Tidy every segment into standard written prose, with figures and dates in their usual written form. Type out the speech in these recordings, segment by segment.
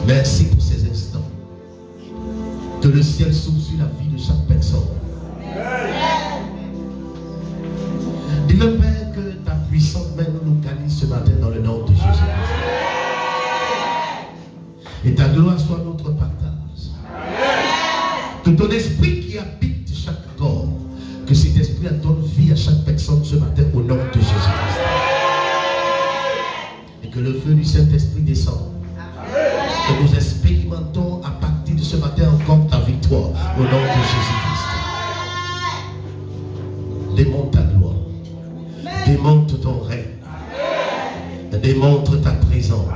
Merci pour ces instants. Que le ciel s'ouvre sur la vie de chaque personne. Dis-le, Père, que ta puissante main nous localise ce matin dans le nom de Jésus-Christ. Et ta gloire soit notre partage. Que ton esprit qui habite chaque corps, que cet esprit donne vie à chaque personne ce matin au nom de Jésus-Christ. Et que le feu du Saint-Esprit descende. Que nous expérimentons à partir de ce matin encore ta victoire au nom de Jésus-Christ. Démontre ta gloire. Démontre ton règne. Démontre ta présence.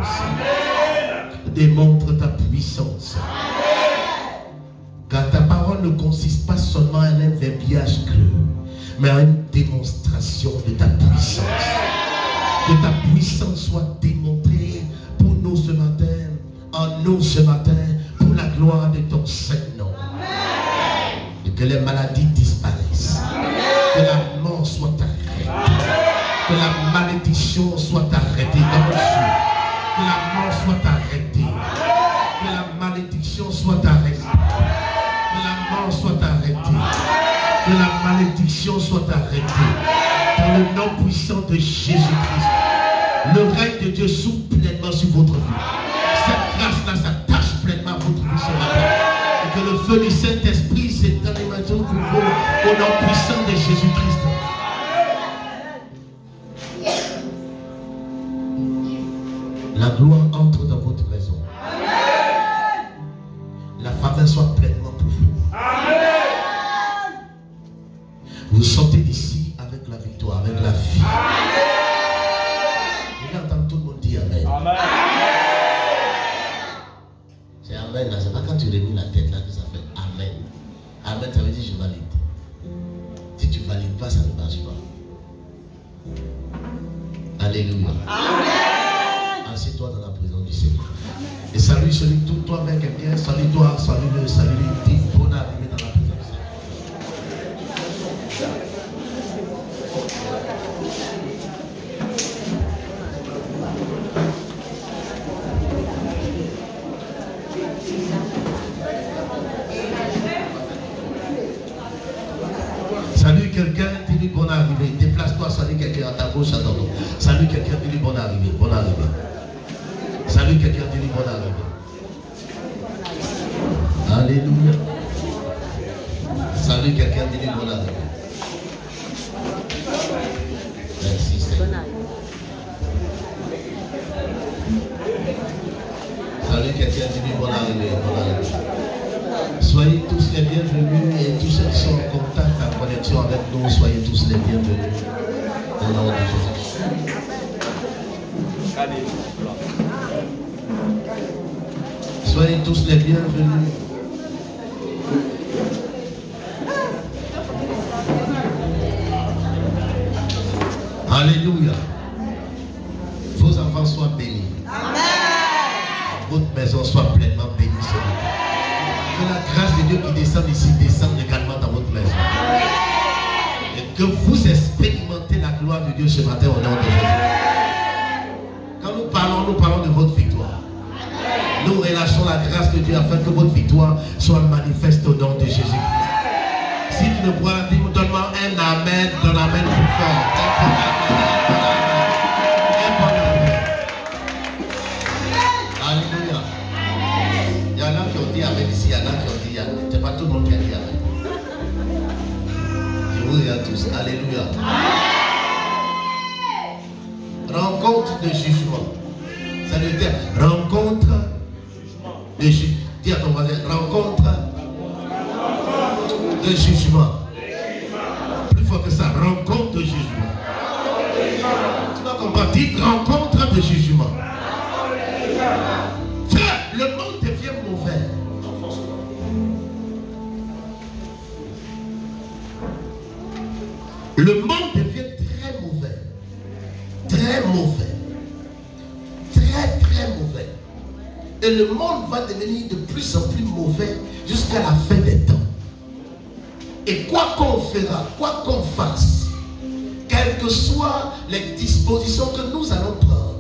Démontre ta puissance. Car ta parole ne consiste pas seulement à un verbiage creux, mais à une démonstration de ta puissance. Que ta puissance soit démontrée pour nous ce matin, en nous ce matin, pour la gloire de ton Saint-Nom. Et que les maladies disparaissent. Que la mort soit arrêtée. Que la malédiction soit arrêtée dans le ciel. Que la mort soit arrêtée. Que la malédiction soit arrêtée. Que la mort soit arrêtée. Que la malédiction soit arrêtée. Dans le nom puissant de Jésus-Christ. Le règne de Dieu s'ouvre pleinement sur votre vie. Cette grâce-là s'attache pleinement à votre vie ce matin. Et que le feu du Saint-Esprit s'étend les maisons pour vous au nom puissant de Jésus-Christ. La gloire entre dans votre maison. La faveur soit pleinement pour vous. Vous sortez d'ici avec la victoire, avec la vie. Je vais entendre tout le monde dire Amen. C'est Amen, c'est pas quand tu remues la tête là que ça fait Amen. Amen, ça veut dire je valide. Si tu ne valides pas, ça ne marche pas. Alléluia. Assieds-toi dans la présence du Seigneur. Et salue celui que toi-même quelqu'un, salue-toi, salue-le, salue-le, dis bon arrivée dans la présence du Seigneur. Salut quelqu'un, dis-lui bon arrivée. Déplace-toi, salue quelqu'un à ta gauche, à ta droite. Salut quelqu'un, dis-lui bon arrivée, bon arrivée. Salut quelqu'un, dis-lui bon arrivée. Alléluia. Salut quelqu'un, dis-lui bon arrivée. Merci Seigneur. Salut quelqu'un, dis-lui bon arrivée, bon arrivée. Soyez tous les bienvenus et tous ceux qui sont en contact, en connexion avec nous, soyez tous les bienvenus. Au nom de Jésus. Soyez tous les bienvenus. Alléluia. Vos enfants soient bénis. Amen. Votre maison soit pleinement bénie ce matin. Que la grâce de Dieu qui descend ici descende également dans votre maison. Et que vous expérimentez la gloire de Dieu ce matin au nom de Jésus. Quand nous parlons de votre victoire. Nous relâchons la grâce de Dieu afin que votre victoire soit manifeste au nom de Jésus. Si tu ne pourras pas dire, donne-moi un amen, donne amen plus fort. Alléluia. Il y en a qui ont dit amen ici, il y en a qui ont dit amen. C'est pas tout le monde qui a dit amen. Je vous regarde tous. Alléluia. Rencontre de jugement. Ça veut dire rencontre de jugement. Dis à ton voisin, rencontre de jugement. Plus fort que ça, rencontre de jugement. Tu vas comprendre, dis rencontre de jugement. Frère, le monde devient mauvais. Le monde devient très mauvais. Très mauvais. Très très mauvais. Et le monde va devenir de plus en plus mauvais jusqu'à la fin des temps. Et quoi qu'on fera, quoi qu'on fasse, quelles que soient les dispositions que nous allons prendre,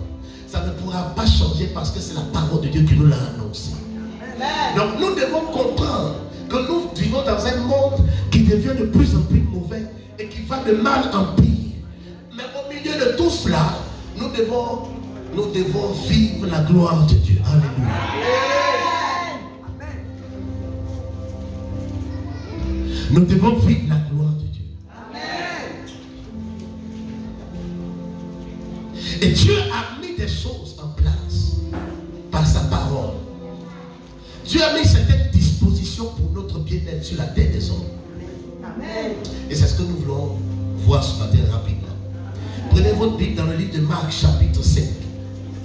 ça ne pourra pas changer parce que c'est la parole de Dieu Dieu qui nous l'a annoncé. Donc nous devons comprendre que nous vivons dans un monde qui devient de plus en plus mauvais et qui va de mal en pire. Mais au milieu de tout cela, nous devons vivre la gloire de Dieu. Alléluia. Nous devons vivre la gloire de Dieu. Et Dieu a mis des choses en place par sa parole. Dieu a mis certaines dispositions pour notre bien-être sur la terre des hommes. Et c'est ce que nous voulons voir ce matin rapidement. Prenez votre Bible dans le livre de Marc chapitre 5,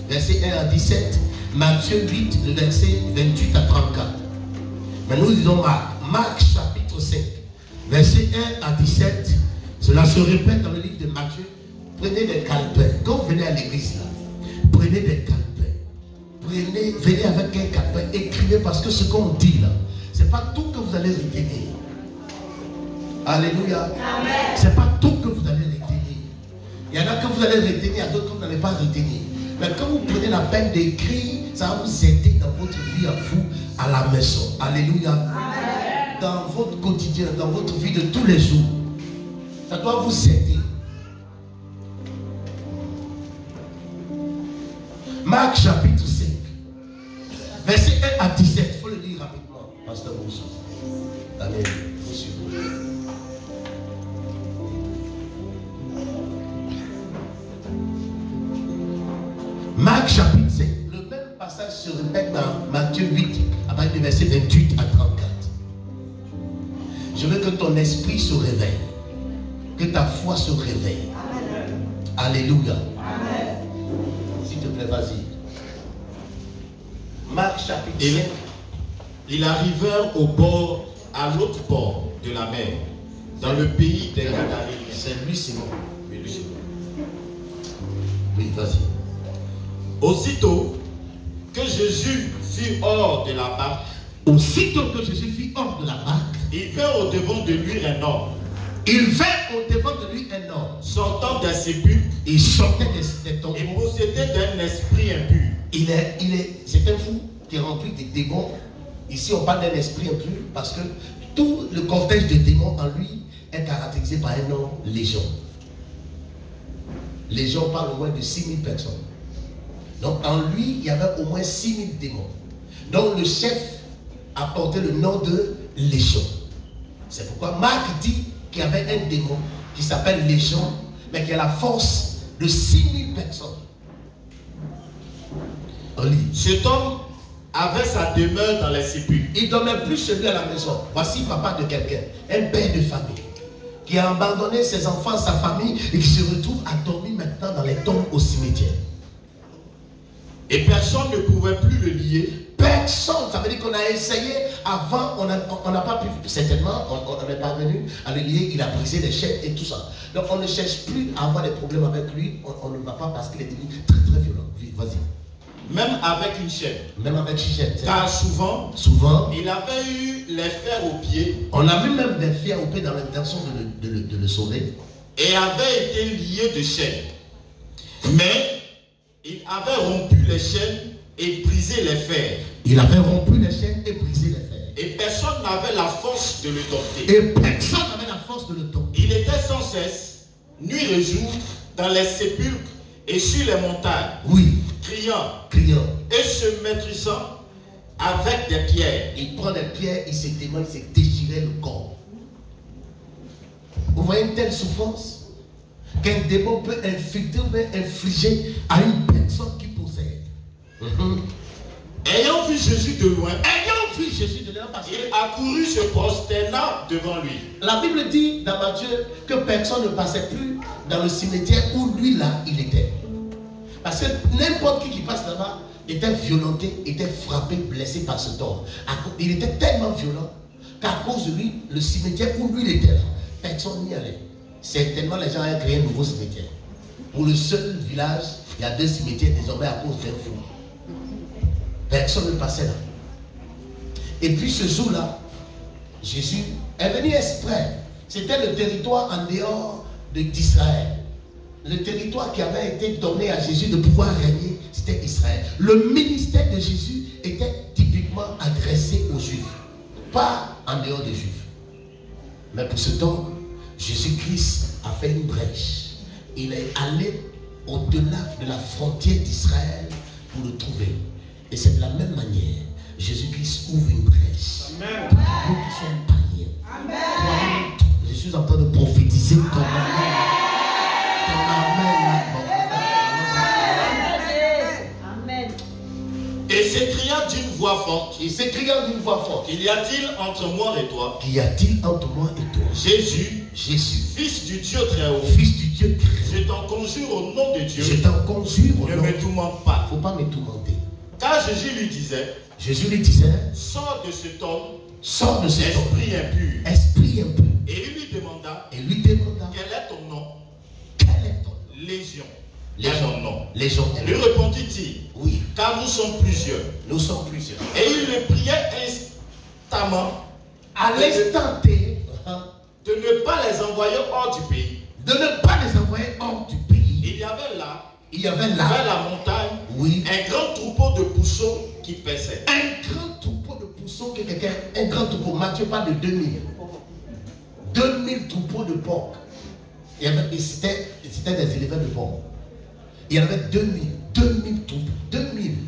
verset 1 à 17, Matthieu 8, le verset 28 à 34. Mais nous disons Marc chapitre 5, verset 1 à 17. Cela se répète dans le livre de Matthieu. Prenez des calepins. Quand vous venez à l'église là, prenez des calepins. Venez avec un calepin, écrivez, parce que ce qu'on dit là, ce n'est pas tout que vous allez retenir. Alléluia. Ce n'est pas tout que vous allez retenir. Il y en a que vous allez retenir, il y a d'autres que vous n'allez pas retenir. Mais quand vous prenez la peine d'écrire, ça va vous aider dans votre vie à vous, à la maison. Alléluia. Amen. Dans votre quotidien, dans votre vie de tous les jours. Ça doit vous aider. Marc chapitre 5, verset 1 à 17. Il faut le lire rapidement, Pasteur Moussa. Amen. Marc chapitre 5. Le même passage se répète dans Matthieu 8, à partir du verset 28 à 34. Je veux que ton esprit se réveille. Que ta foi se réveille. Amen. Alléluia. Amen. S'il te plaît, vas-y. Marc chapitre 5. Ils arrivèrent au bord, à l'autre bord de la mer, dans le pays des Gadaréens. C'est lui, Simon. Oui, vas-y. Aussitôt que Jésus fut hors de la barque, il vint au devant de lui un homme. Sortant d'un sépulcre, il sortait des tombeaux. Et possédait d'un esprit impur. C'est un fou qui est rempli de démons. Ici, on parle d'un esprit impur parce que tout le cortège de démons en lui est caractérisé par un nom légion. Légion parle au moins de 6000 personnes. Donc en lui, il y avait au moins 6000 démons. Donc le chef a porté le nom de Légion. C'est pourquoi Marc dit qu'il y avait un démon qui s'appelle Légion, mais qui a la force de 6000 personnes. On lit. Cet homme avait sa demeure dans les sépulcres. Il ne dormait plus chez lui à la maison. Voici papa de quelqu'un, un père de famille, qui a abandonné ses enfants, sa famille, et qui se retrouve à dormir maintenant dans les tombes au cimetière. Et personne ne pouvait plus le lier. Personne, ça veut dire qu'on a essayé avant, on n'a pas pu, certainement, on n'est pas venu à le lier, il a brisé les chaînes et tout ça. Donc on ne cherche plus à avoir des problèmes avec lui, on ne va pas parce qu'il est devenu très très violent. Vas-y. Même avec une chaîne. Même avec une chaîne. Car souvent, il avait eu les fers aux pieds. On a vu même des fers aux pieds dans l'intention de le sauver. Et avait été lié de chaînes. Mais il avait rompu les chaînes et brisé les fers. Il avait rompu les chaînes et brisé les fers. Et personne n'avait la force de le dompter. Et personne n'avait la force de le dompter. Il était sans cesse, nuit et jour, dans les sépulcres et sur les montagnes. Oui. Criant. Et se maîtrisant avec des pierres. Il prend des pierres, il se démole, il se déchirait le corps. Vous voyez une telle souffrance qu'un démon peut infliger à une personne qui possède. Ayant vu Jésus de loin, il accourut se prosterna devant lui. La Bible dit dans Matthieu que personne ne passait plus dans le cimetière où lui là il était. Parce que n'importe qui passe là-bas était violenté, était frappé, blessé par ce tort. Il était tellement violent qu'à cause de lui, le cimetière où lui il était là, personne n'y allait. Certainement les gens ont créé un nouveau cimetière. Pour le seul village, il y a 2 cimetières désormais à cause d'un fou. Personne ne passait là. Et puis ce jour-là, Jésus est venu exprès. C'était le territoire en dehors d'Israël. Le territoire qui avait été donné à Jésus de pouvoir régner c'était Israël. Le ministère de Jésus était typiquement adressé aux Juifs, pas en dehors des Juifs. Mais pour ce temps, Jésus-Christ a fait une brèche. Il est allé au-delà de la frontière d'Israël pour le trouver. Et c'est de la même manière, Jésus-Christ ouvre une brèche. Amen. Pour nous qui sommes païens. Amen. Je suis en train de prophétiser ton amen. Amen. Et s'écria d'une voix forte. Il s'écria d'une voix forte. Qu'y a-t-il entre moi et toi? Qu'y a-t-il entre moi et toi? Jésus, Fils du Dieu très haut. Fils du Dieu très haut. Je t'en conjure au nom de Dieu. Je t'en conjure au nom de Dieu. Ne me tourmente pas. Il ne faut pas me tourmenter. Car Jésus lui disait, sors de cet homme, esprit impur. Esprit impur. Et il lui demanda, quel est ton nom? Légion. Mon nom. Légion. Lui répondit-il, oui, car nous sommes plusieurs. Et il le priait instamment, à l'instant T, de ne pas les envoyer hors du pays. Il y avait là, vers la montagne, oui, un grand troupeau de pouceaux qui paissait. Un grand troupeau de pouceaux que quelqu'un, un grand troupeau, Matthieu parle de 2000. 2000 troupeaux de porcs. C'était des éleveurs de porcs. Il y en avait 2000 troupeaux. 2000.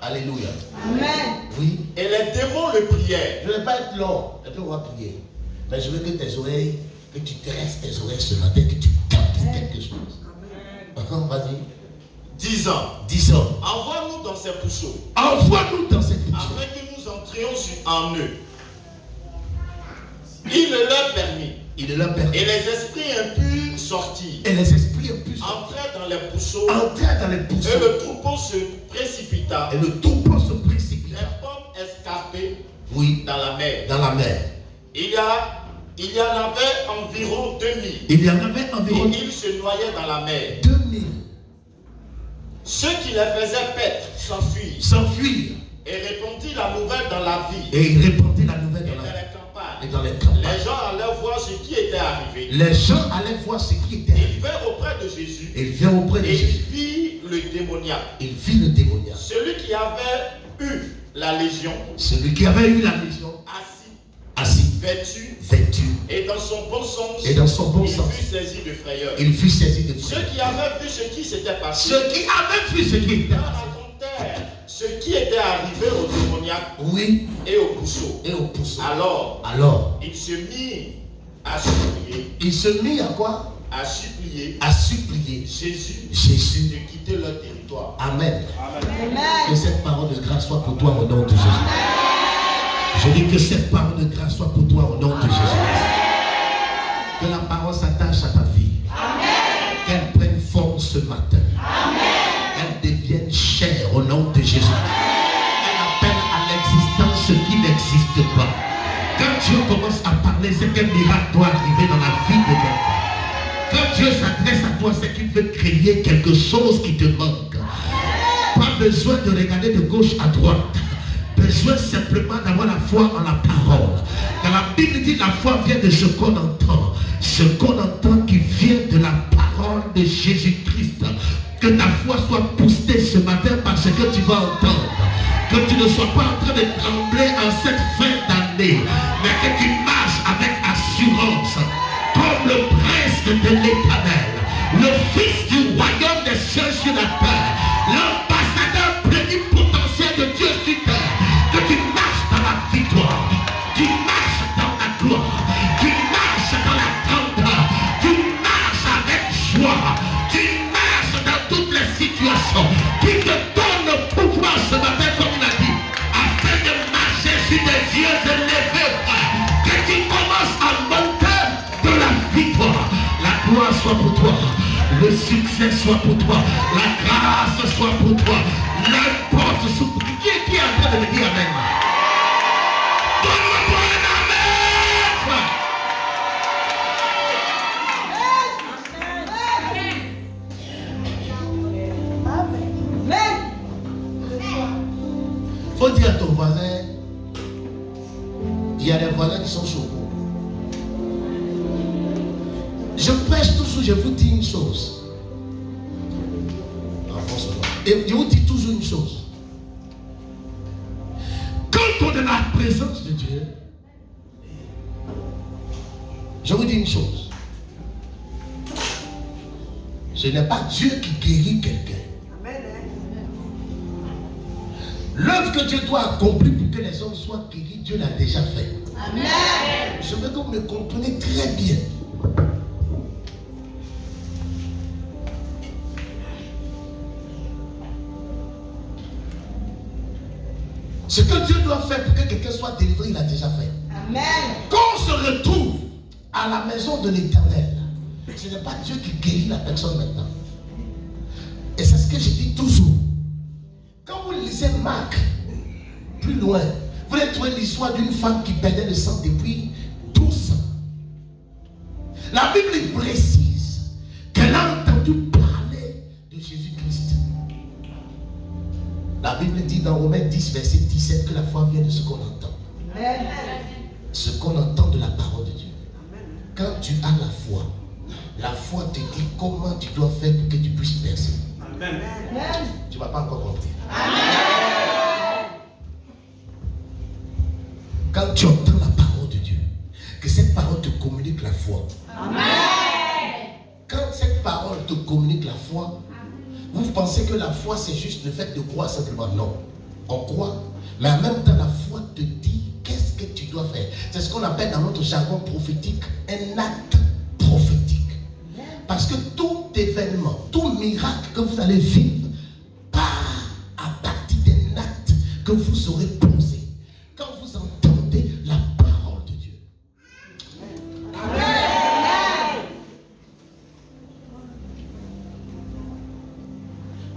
Alléluia. Amen. Oui. Et les démons le priaient. Je ne vais pas être long. Et puis on va prier. Mais je veux que tes oreilles, que tu dresses tes oreilles ce matin, que tu captes quelque chose. Vas-y. Disant, envoie-nous dans ces pouceaux. Afin que nous entrions en eux. Il le leur permit. Et les esprits impurs sortirent. Entrèrent dans les pouceaux. Et le troupeau se précipita. Les pommes escarpées, oui, dans la mer. Il y en avait environ 2000. Et ils se noyaient dans la mer. 2000. Ceux qui les faisaient paître s'enfuirent. Et répandit la nouvelle dans la ville. Et dans les campagnes. Les gens allaient voir ce qui était arrivé. Ils vinrent auprès de Jésus. Et il vit le démoniaque. Celui qui avait eu la légion. Assis. Vêtu. Et dans son bon sens. Il fut saisi de frayeur. Ceux qui avaient vu ce qui s'était passé. Racontèrent ce qui était arrivé au démoniaque, oui, et au pouceau. Alors, il se mit à supplier. À supplier Jésus de quitter leur territoire. Amen. Que cette parole de grâce soit pour toi au nom de Jésus. Je dis que cette parole de grâce soit pour toi au nom de Jésus. Que la parole s'attache à ta vie. Qu'elle prenne forme ce matin. Qu'elle devienne chair au nom de Jésus. Elle appelle à l'existence ce qui n'existe pas. Quand Dieu commence à parler, c'est qu'un miracle doit arriver dans la vie de quelqu'un. Quand Dieu s'adresse à toi, c'est qu'il veut créer quelque chose qui te manque. Pas besoin de regarder de gauche à droite. Besoin simplement d'avoir la foi en la parole. Quand la Bible dit la foi vient de ce qu'on entend. Ce qu'on entend qui vient de la parole de Jésus-Christ. Que ta foi soit boostée ce matin par ce que tu vas entendre. Que tu ne sois pas en train de trembler en cette fin d'année. Mais que tu marches avec assurance. Comme le prince de l'Éternel. Le fils du royaume des cieux sur la terre. L'ambassadeur plénipotentiel de Dieu sur terre. Que tu marches dans la victoire, tu marches dans la gloire, tu marches dans la grandeur, tu marches avec joie, tu marches dans toutes les situations, qui te donne le pouvoir ce matin comme il a dit, afin de marcher sur des yeux élevés, que tu commences à monter de la victoire. La gloire soit pour toi, le succès soit pour toi, la grâce soit pour toi, n'importe ce qui est en train de me dire amen. Donne-moi un amen. Faut dire à ton voisin, il y a des voisins qui sont chauds. Je prêche toujours, je vous dis une chose. Et je vous dis toujours une chose. Quand on est dans la présence de Dieu, je vous dis une chose. Ce n'est pas Dieu qui guérit quelqu'un. L'œuvre que Dieu doit accomplir pour que les hommes soient guéris, Dieu l'a déjà fait. Amen. Je veux que vous me compreniez très bien. Ce que Dieu doit faire pour que quelqu'un soit délivré, il a déjà fait. Amen. Quand on se retrouve à la maison de l'Éternel, ce n'est pas Dieu qui guérit la personne maintenant. Et c'est ce que je dis toujours. Quand vous lisez Marc, plus loin, vous allez trouver l'histoire d'une femme qui perdait le sang depuis 12 ans. La Bible précise qu'elle a entendu parler de Jésus-Christ. La Bible dit dans Romains 10, verset 17 que la foi vient de ce qu'on entend. Amen. Ce qu'on entend de la parole de Dieu. Amen. Quand tu as la foi te dit comment tu dois faire pour que tu puisses percer. Amen. Tu ne vas pas encore compris. Amen. Quand tu entends la parole de Dieu, que cette parole te communique la foi. Amen. Quand cette parole te communique la foi, vous pensez que la foi c'est juste le fait de croire simplement? Non. On croit, mais en même temps la foi te dit qu'est-ce que tu dois faire. C'est ce qu'on appelle dans notre jargon prophétique un acte prophétique. Parce que tout événement, tout miracle que vous allez vivre part à partir d'un acte que vous aurez posé. Quand vous entendez la parole de Dieu. Amen.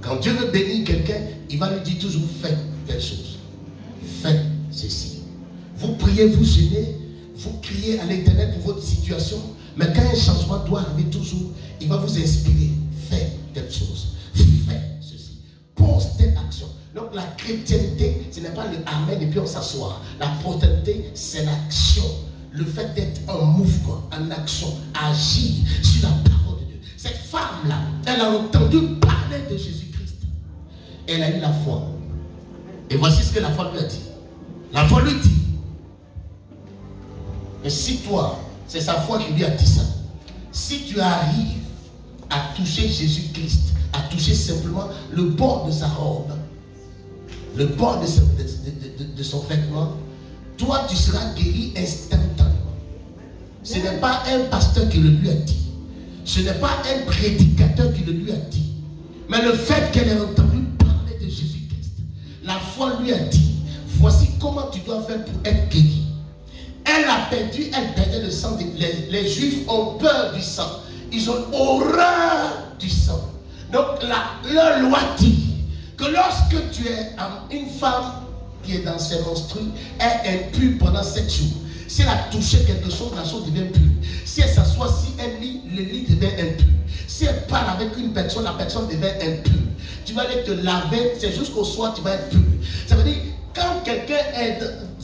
Quand Dieu veut bénir quelqu'un, il va lui dire toujours fais telle chose. Fais ceci. Vous priez, vous gênez, vous criez à l'Éternel pour votre situation. Mais quand un changement doit arriver toujours, il va vous inspirer. Fais telle chose. Fais ceci. Pose telle action. Donc la chrétienté, ce n'est pas le amen et puis on s'assoit. La chrétienté, c'est l'action. Le fait d'être en mouvement, en action, agir sur la parole de Dieu. Cette femme-là, elle a entendu parler de Jésus-Christ. Elle a eu la foi. Et voici ce que la foi lui a dit. La foi lui dit, mais si toi, c'est sa foi qui lui a dit ça. Si tu arrives à toucher Jésus-Christ, à toucher simplement le bord de sa robe, le bord de son vêtement, toi tu seras guéri instantanément. Ce n'est pas un pasteur qui le lui a dit. Ce n'est pas un prédicateur qui le lui a dit. Mais le fait qu'elle ait entendu parler de Jésus-Christ, la foi lui a dit, voici comment tu dois faire pour être guéri. Elle perdait le sang. Les Juifs ont peur du sang. Ils ont horreur du sang. Donc leur loi dit que lorsque tu es une femme qui est dans ses menstrues, elle est impure pendant 7 jours. Si elle a touché quelque chose, la chose devient pure. Si elle s'assoit, si elle lit, le lit devient impur. Si elle parle avec une personne, la personne devient impure. Tu vas aller te laver, c'est jusqu'au soir, tu vas être pur. Ça veut dire, quand quelqu'un est...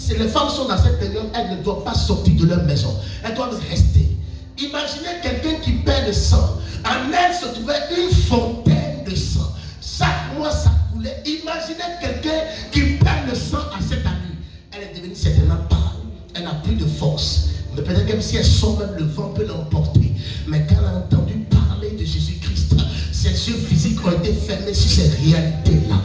Les femmes sont dans cette période, elles ne doivent pas sortir de leur maison. Elles doivent rester. Imaginez quelqu'un qui perd le sang. En elle se trouvait une fontaine de sang. Chaque mois, ça coulait. Imaginez quelqu'un qui perd le sang à cette année. Elle est devenue certainement pâle. Elle n'a plus de force. Mais peut-être que si elle sort, même le vent peut l'emporter. Mais quand elle a entendu parler de Jésus-Christ, ses yeux physiques ont été fermés sur ces réalités-là.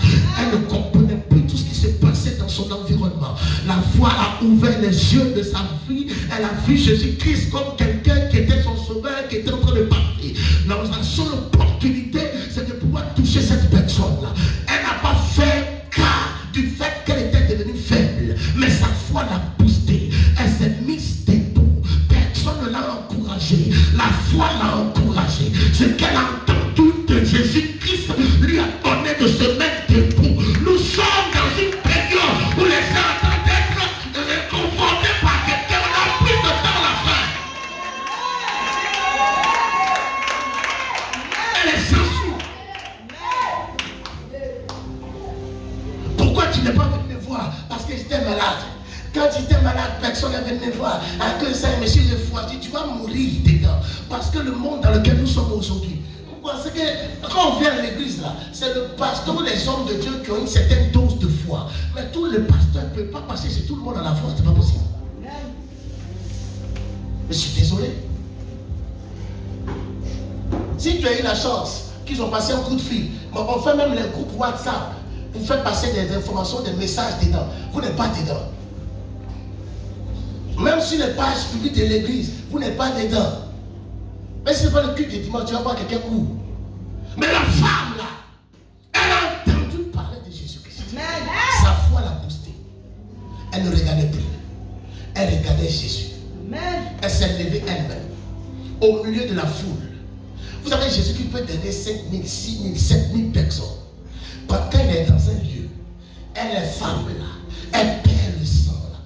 Elle ne comprenait plus tout ce qui se passait dans son environnement. La foi a ouvert les yeux de sa vie. Elle a vu Jésus-Christ comme quelqu'un qui était son sauveur, qui était en train de parler. Dans la seule opportunité, c'est de pouvoir toucher cette personne-là. Elle n'a pas fait cas du fait qu'elle était devenue faible. Mais sa foi l'a boostée. Elle s'est mise debout. Personne ne l'a encouragée. La foi l'a encouragée. Ce qu'elle a entendu de Jésus-Christ lui a donné de se mettre debout. Nous sommes dans une période où les gens attendent d'être confrontés par quelqu'un. On a plus de temps à la fin. Elle est sans sou. Pourquoi tu n'es pas venu me voir? Parce que j'étais malade. Quand j'étais malade, personne n'est venu me voir. À que ça, monsieur, j'ai foi. Tu vas mourir dedans. Parce que le monde dans lequel nous sommes aujourd'hui, Pourquoi? C'est que quand on vient à l'église là, c'est le pasteur ou les hommes de Dieu qui ont une certaine dose de foi. Mais tout le pasteur ne peut pas passer chez tout le monde à la foi, c'est pas possible. Je suis désolé. Si tu as eu la chance qu'ils ont passé un coup de fil, on fait même les groupes WhatsApp, vous faites passer des informations, des messages dedans. Vous n'êtes pas dedans. Même sur les pages publiques de l'église, vous n'êtes pas dedans. Mais ce n'est pas le culte de dimanche, tu vas voir quelqu'un où. Mais la femme là, elle a entendu parler de Jésus-Christ. Sa foi l'a boosté. Elle ne regardait plus. Elle regardait Jésus. Elle s'est levée elle-même. Au milieu de la foule. Vous savez, Jésus qui peut donner 5 000, 6 000, 7 000 personnes. Quand elle est dans un lieu, elle est femme là. Elle perd le sang là.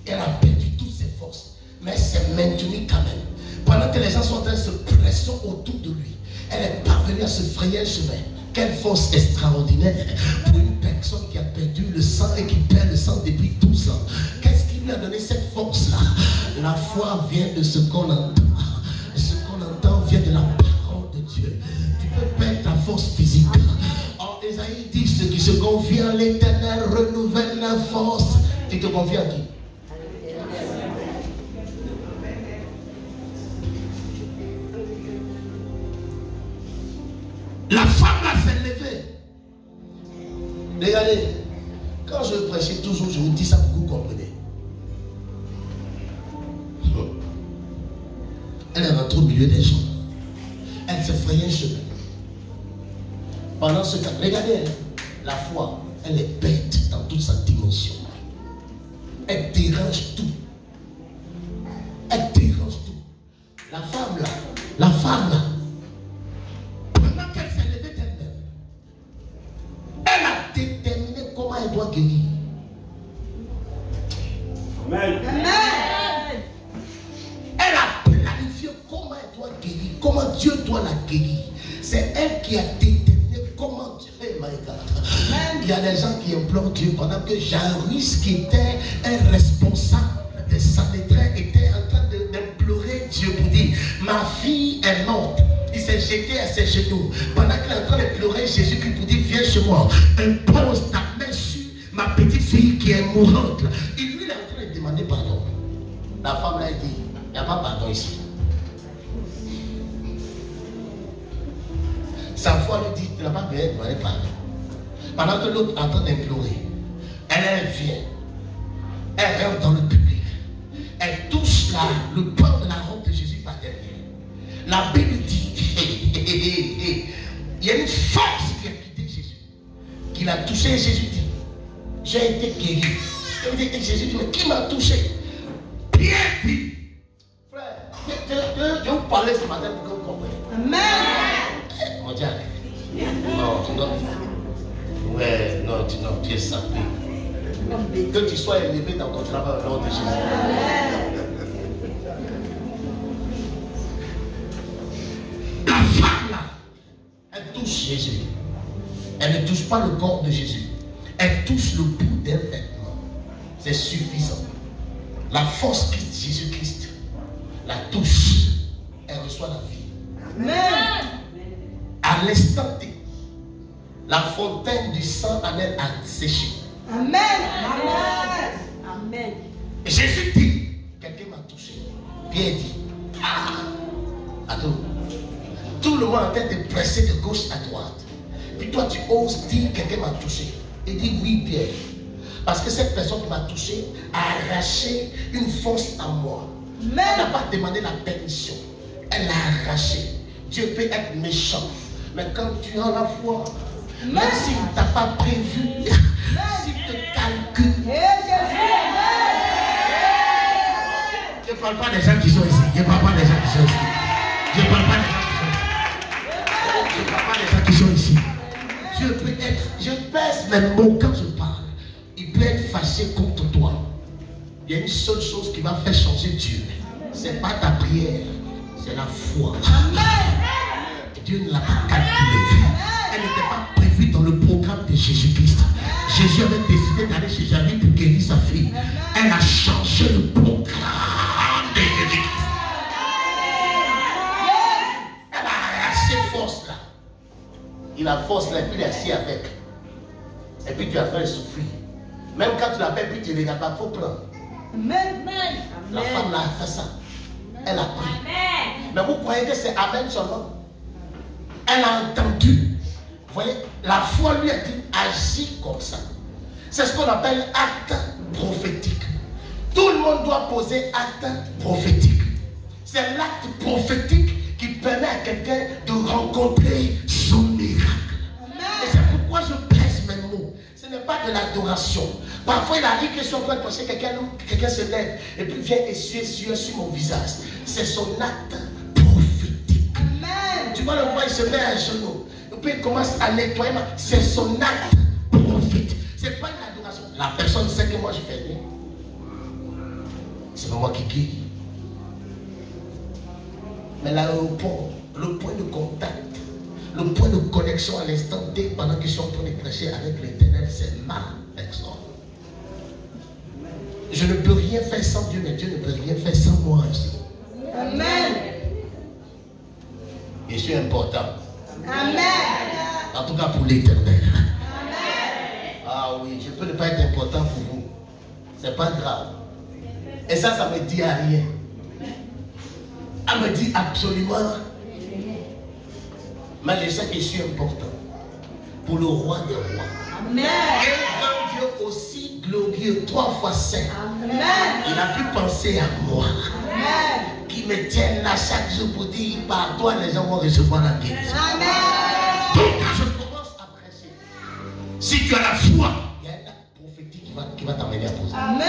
Elle a perdu toutes ses forces. Mais elle s'est maintenue quand même. Pendant que les gens sont en train de se presser autour de lui, elle est parvenue à se frayer un chemin. Quelle force extraordinaire pour une personne qui a perdu le sang et qui perd le sang depuis 12 ans. Qu'est-ce qui lui a donné cette force-là? La foi vient de ce qu'on entend. Ce qu'on entend vient de la parole de Dieu. Tu peux perdre ta force physique. En Ésaïe dit, ce qui se confie à l'Éternel renouvelle la force. Tu te confies à qui? La femme là s'est levée. Regardez, quand je prêchais toujours, je vous dis ça pour que vous compreniez. Elle est rentrée au milieu des gens. Elle se frayait un chemin. Pendant ce temps, regardez, la foi, elle est bête dans toute sa dimension. Elle dérange tout. Elle dérange tout. La femme là, pendant qu'elle s'est levée d'elle-même, elle a déterminé comment elle doit guérir. Amen. Amen. Elle a planifié comment elle doit guérir, comment Dieu doit la guérir. C'est elle qui a déterminé comment Dieu. Oh my God. Il y a des gens qui implorent Dieu pendant que Jairus, qui était un responsable des Sanhédrins, était en train d'implorer Dieu pour dire: ma fille est morte. Il s'est jeté à ses genoux. Pendant qu'il est en train de pleurer, Jésus qui lui dit: viens chez moi, impose ta main sur ma petite fille qui est mourante. Et lui, il est en train de demander pardon. La femme là, elle dit: il n'y a pas pardon ici. Sa foi lui dit: tu n'as pas besoin de demander pardon. Pendant que l'autre est en train d'implorer, elle vient. Elle rentre dans le public. Elle touche le bord de la robe de Jésus par derrière. La Bible dit, il y a une force qui a quitté Jésus. Qu'il a touché. Jésus dit: j'ai été guéri. Et Jésus dit: mais qui m'a touché? Pierre dit: frère, je vous parlais ce matin pour que vous compreniez. Amen. Mon Dieu. Non. Ouais, non, tu es sapé. Que tu sois élevé dans ton travail au nom de Jésus. La femme là, elle touche Jésus. Elle ne touche pas le corps de Jésus. Elle touche le bout d'un vêtement. C'est suffisant. La force de Jésus-Christ la touche. Elle reçoit la vie. Amen. À l'instant T, la fontaine du sang en elle a séché. Amen. Amen. Amen. Et Jésus dit: quelqu'un m'a touché. Pierre dit: attends. Tout le monde est en train de presser de gauche à droite. Puis toi tu oses dire: quelqu'un m'a touché. Et dit: oui, Pierre. Parce que cette personne qui m'a touché a arraché une force en moi. Elle n'a pas demandé la permission. Elle l'a arraché. Dieu peut être méchant. Mais quand tu as la foi, même s'il ne t'a pas prévu, s'il te calcule. Je ne parle pas des gens qui sont ici. Je ne parle pas des gens qui sont ici. Je ne parle pas des gens qui sont ici. Dieu peut être, je pèse mes mots quand je parle. Il peut être fâché contre toi. Il y a une seule chose qui va faire changer Dieu. Ce n'est pas ta prière, c'est la foi. Dieu ne l'a pas calculé. Elle n'était pas prévue dans le programme de Jésus-Christ. Jésus avait décidé d'aller chez Jairus pour guérir sa fille. Elle a changé le programme de Jésus-Christ. Elle a arraché force là. force là, et puis il est assis avec. Et puis tu es en train de souffrir. Même quand tu l'appelles, puis tu ne regardes pas, il faut prendre. Amen. La femme là a fait ça. Elle a pris. Mais vous croyez que c'est Amen seulement? Elle a entendu. Vous voyez, la foi lui a dit agis comme ça. C'est ce qu'on appelle acte prophétique. Tout le monde doit poser acte prophétique. C'est l'acte prophétique qui permet à quelqu'un de rencontrer son miracle. Et c'est pourquoi je pèse mes mots. Ce n'est pas de l'adoration. Parfois il arrive que je suis en train de penser quelqu'un se lève et puis vient essuyer sur mon visage. C'est son acte prophétique. Amen. Tu vois le voir, il se met à genoux. Et puis il commence à nettoyer. C'est son acte prophétique. C'est pas une adoration. La personne sait que moi je fais rien. C'est pas moi qui guéris. Mais là, le point de contact, le point de connexion à l'instant T, pendant que je suis en train de prêcher avec l'Éternel, c'est ma personne. Je ne peux rien faire sans Dieu, mais Dieu ne peut rien faire sans moi aussi. Amen. Je suis important. Amen. En tout cas pour l'Éternel. Amen. Ah oui, je peux ne pas être important pour vous. C'est pas grave. Et ça me dit à rien. Elle me dit absolument. Mais je sais que je suis important pour le roi des rois. Amen. Un grand Dieu aussi glorieux, 3 fois saint. Amen. Il a pu penser à moi. Amen. Qui me tienne là chaque jour pour dire par toi les gens vont recevoir la guérison. Amen. Donc quand je commence à prêcher, si tu as la foi, il y a un acte prophétique qui va t'amener à poser. Amen.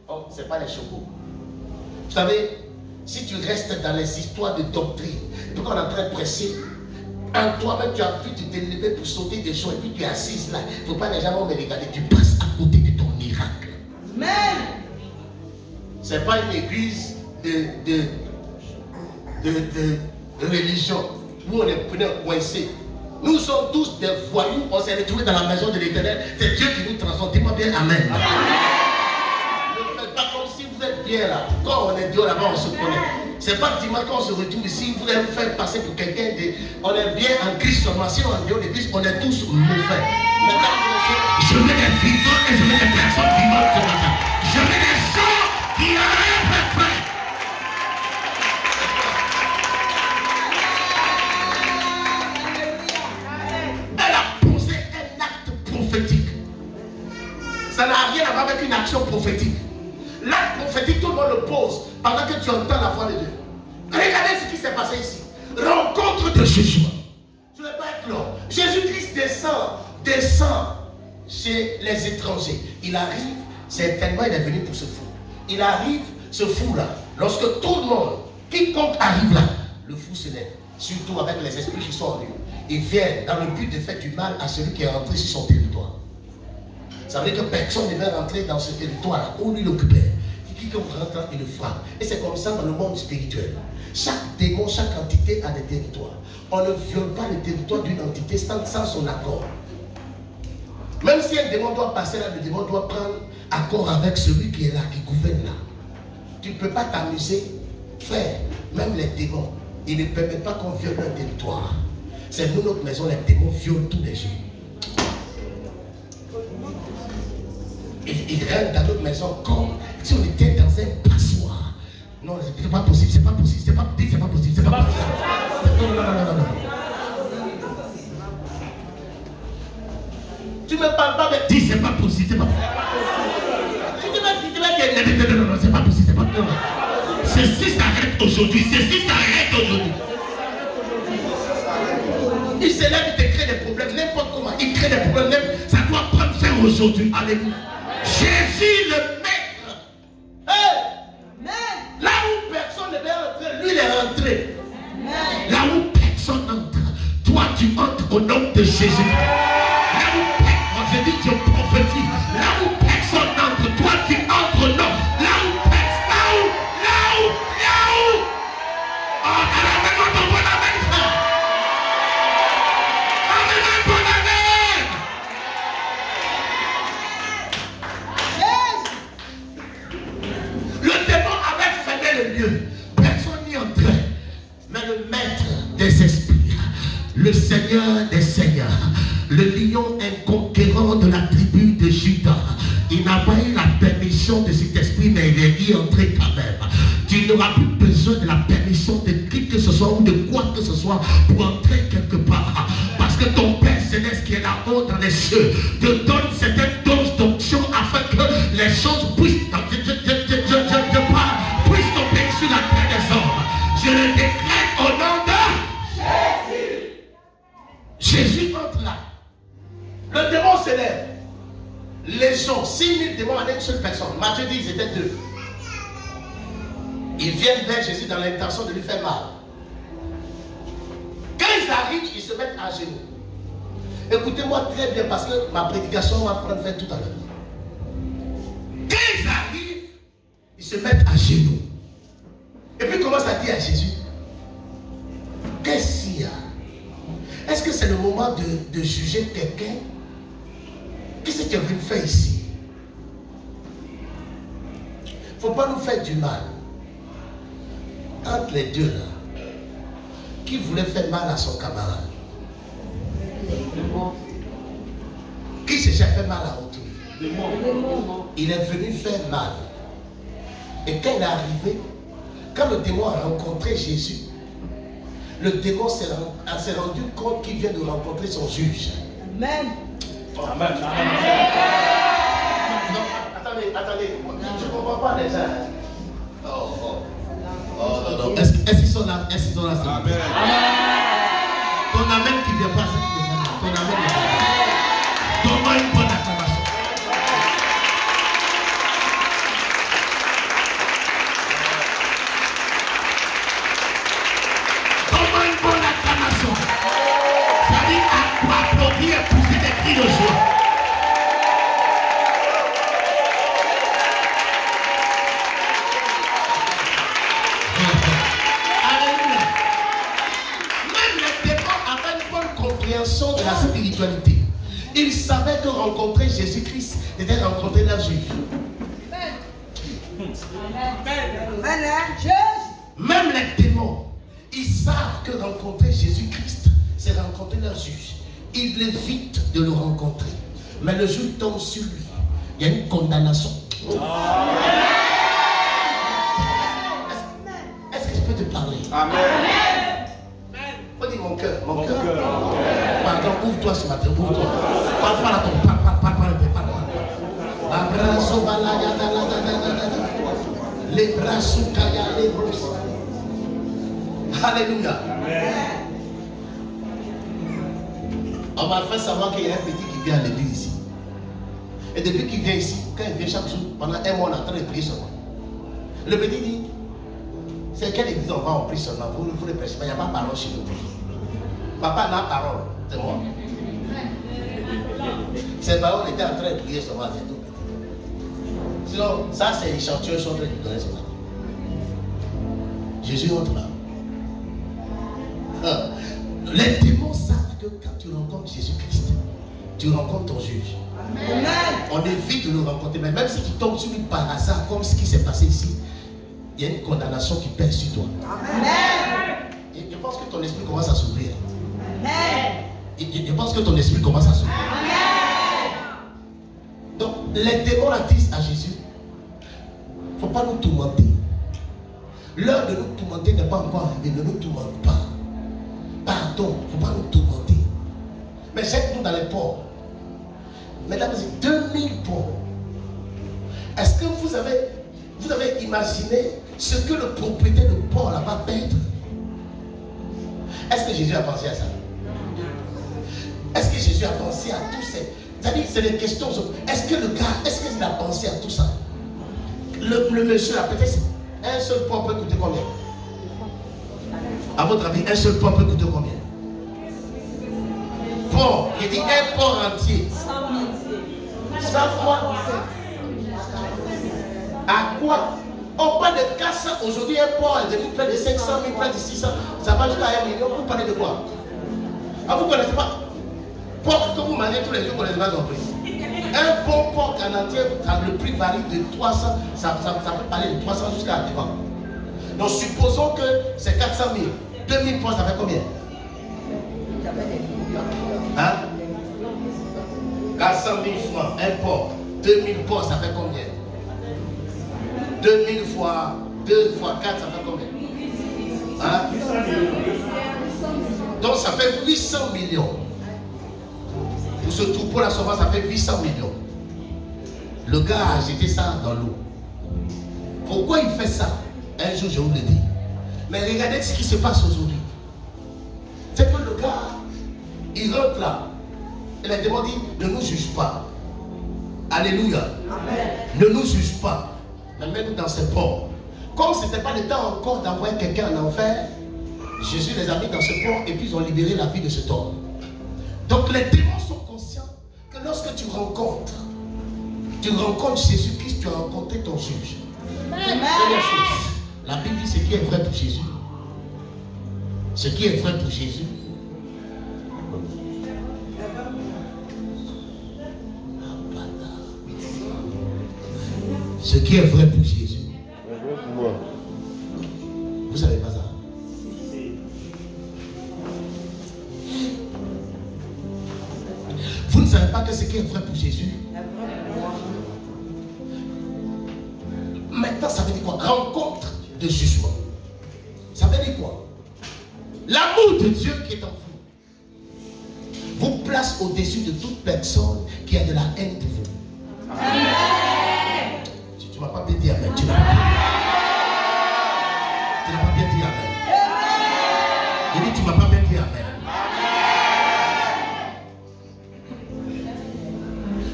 Oh, c'est pas les chevaux. Vous savez, si tu restes dans les histoires de doctrine, et puis qu'on est en train de prêcher, en toi-même tu as pu te lever pour sauter des choses, et puis tu es assise là, il ne faut pas les gens vont me regarder, tu passes à côté de ton miracle. Amen. Ce n'est pas une église de religion où on est coincé. Nous sommes tous des voyous, on s'est retrouvés dans la maison de l'Éternel. C'est Dieu qui nous transforme. Dis-moi bien Amen. Amen. Ne faites pas comme si vous êtes bien là. Quand on est Dieu là-bas, on se connaît. C'est pas dimanche quand on se retrouve ici, vous allez vous faire passer pour quelqu'un de. On est bien en Christ seulement. Si on est dehors de Christ, on est tous mauvais. Je veux des vivants et je veux des personnes vivantes ce matin. Je veux des gens qui arrivent à faire. Elle a posé un acte prophétique. Ça n'a rien à voir avec une action prophétique. L'acte prophétique, tout le monde le pose pendant que tu entends la voix de Dieu. Regardez ce qui s'est passé ici. Rencontre de Jésus. Je ne vais pas être long. Jésus-Christ descend chez les étrangers. Il arrive, certainement il est venu pour ce fou. Il arrive, ce fou-là, lorsque tout le monde, quiconque arrive là, le fou se lève. Surtout avec les esprits qui sont en lui. Ils viennent dans le but de faire du mal à celui qui est rentré sur son territoire. Ça veut dire que personne ne va rentrer dans ce territoire-là où lui l'occupait. Quiconque rentre là, il le frappe. Et c'est comme ça dans le monde spirituel. Chaque démon, chaque entité a des territoires. On ne viole pas le territoire d'une entité sans son accord. Même si un démon doit passer là, le démon doit prendre accord avec celui qui est là, qui gouverne là. Tu ne peux pas t'amuser, frère. Même les démons, ils ne permettent pas qu'on viole un territoire. C'est nous, notre maison, les démons violent tous les jours. Ils règnent dans notre maison comme si on était dans un passoire. Non, c'est pas possible, c'est pas possible, c'est pas possible, c'est pas possible, c'est pas possible. Non. Tu me parles pas, mais dis c'est pas possible, c'est pas possible. Tu vas dire, non, c'est pas possible, c'est pas possible. Ceci s'arrête aujourd'hui, ceci s'arrête aujourd'hui. Il se lève, il te crée des problèmes, n'importe comment, il crée des problèmes, ça doit prendre fin aujourd'hui. Alléluia. Jésus le maître. Hey! Là où personne ne veut rentrer, lui il est rentré. Là où personne n'entre, toi tu entres au nom de Jésus. Là où personne, je dis Dieu prophétise. Là où personne n'entre, toi tu entres au nom. Là où personne, là où. Oh, à la maison de bon amen, frère. Amen, bon amen. démon de la tribu de Juda, il n'a pas eu la permission de cet esprit, mais il est y entré quand même. Tu n'auras plus besoin de la permission de qui que ce soit ou de quoi que ce soit pour entrer quelque part. Parce que ton Père Céleste qui est là-haut dans les cieux te donne certaines doses d'onction afin que les choses puissent puissent tomber sur la terre des hommes. Je le décrète au nom de Jésus. Jésus entre là. Le démon s'élève. Les gens, 6000 démons en une seule personne. Matthieu dit ils étaient 2. Ils viennent vers Jésus dans l'intention de lui faire mal. Quand ils arrivent, ils se mettent à genoux. Écoutez-moi très bien parce que ma prédication va prendre fin tout à l'heure. Quand ils arrivent, ils se mettent à genoux. Et puis ils commencent à dire à Jésus, qu'est-ce qu'il y a? Est-ce que c'est le moment de juger quelqu'un? Qu'est-ce que tu as voulu faire ici? Il ne faut pas nous faire du mal. Entre les deux là, qui voulait faire mal à son camarade? Qui s'est fait mal à autrui? Il est venu faire mal. Et quand il est arrivé, quand le démon a rencontré Jésus, le démon s'est rendu compte qu'il vient de rencontrer son juge. Amen. Amen. Non, attendez, je ne comprends pas les gens. Oh, non. Est-ce qu'ils sont là? Est-ce qu'ils sont là? Amen. Ton amen qui vient pas, ton amen. Donne-moi une bonne acclamation. Donne-moi une bonne acclamation. Ça dit à applaudir et pousser des cris de joie. De la spiritualité. Ils savaient que rencontrer Jésus-Christ était rencontrer leur juge. Même les démons, ils savent que rencontrer Jésus-Christ, c'est rencontrer leur juge. Ils évitent de le rencontrer. Mais le jour tombe sur lui, il y a une condamnation. Est-ce que je peux te parler? Amen. Dis mon cœur, mon cœur. Pardon, ouvre-toi ce matin, ouvre-toi. Parle pas là, parle. Les bras sous Kaya, les bros. Alléluia. On m'a fait savoir qu'il y a un petit qui vient à l'église ici. Et depuis qu'il vient ici, quand il vient chaque jour, pendant un mois, on est en train de prier seulement. Le petit dit, c'est quelle église on va en prier seulement? Vous ne prêchez pas, il n'y a pas de parole chez nous. Papa n'a parole, c'est moi. Ses parents étaient en train de prier seulement, c'est tout. Sinon, ça c'est l'échantillon, ils sont en train de donner ce matin. Jésus entre là. Les démons savent que quand tu rencontres Jésus-Christ, tu rencontres ton juge. Amen. On évite de le rencontrer, mais même si tu tombes sur lui par hasard, comme ce qui s'est passé ici, il y a une condamnation qui pèse sur toi. Amen. Et je pense que ton esprit commence à s'ouvrir. Amen. Je pense que ton esprit commence à s'ouvrir. Amen. Donc, les démons disent à Jésus, il ne faut pas nous tourmenter. L'heure de nous tourmenter n'est pas encore arrivée, ne nous tourmente pas. Pardon, il ne faut pas nous tourmenter. Mais jette-nous dans les ports. Mesdames, c'est 2000 ports. Est-ce que vous avez imaginé ce que le propriétaire de port là va perdre? Est-ce que Jésus a pensé à ça? Est-ce que Jésus a pensé à tout ça? C'est-à-dire, c'est des questions. Est-ce que le gars, est-ce qu'il a pensé à tout ça? Le monsieur là, peut-être un seul port peut coûter combien? À votre avis, un seul port peut coûter combien? Port, il dit un port entier. 100 fois. À quoi? On parle de 400. Aujourd'hui, un port est devenu près de 500 000, près de 600. Ça va jusqu'à 1 million. Vous parlez de quoi? Ah, vous ne connaissez pas? Porc que vous mangez tous les jours, vous ne connaissez pas son prix. Un bon porc en entier, le prix varie de 300. Ça peut parler de 300 jusqu'à 20. Donc, supposons que c'est 400 000. 2000 porcs, ça fait combien? Hein? 400 000 francs, un porc. 2000 porcs, ça fait combien? 2000 fois 2 fois 4, ça fait combien? Hein? Donc ça fait 800 millions. Pour ce troupeau-là, souvent, ça fait 800 millions. Le gars a jeté ça dans l'eau. Pourquoi il fait ça? Un jour, je vous le dis. Mais regardez ce qui se passe aujourd'hui. C'est que le gars, il rentre là. Et la démon dit, ne nous juge pas. Alléluia. Amen. Ne nous juge pas. Mais mets-nous dans ce port. Comme ce n'était pas le temps encore d'envoyer quelqu'un en enfer, Jésus les a mis dans ce port et puis ils ont libéré la vie de cet homme. Donc les démons sont conscients que lorsque tu rencontres Jésus-Christ, tu as rencontré ton juge. Première chose, la Bible dit ce qui est vrai pour Jésus. Ce qui est vrai pour Jésus. Ce qui est vrai pour Jésus. Vous savez pas ça? Vous ne savez pas que ce qui est vrai pour Jésus. Maintenant, ça veut dire quoi? Rencontre de jugement. Ça veut dire quoi? L'amour de Dieu qui est en vous vous place au-dessus de toute personne qui a de la haine pour vous. Amen. Tu ne m'as pas bien dit amen. Tu n'as pas bien dit amen. Je dis, tu ne m'as pas bien dit amen.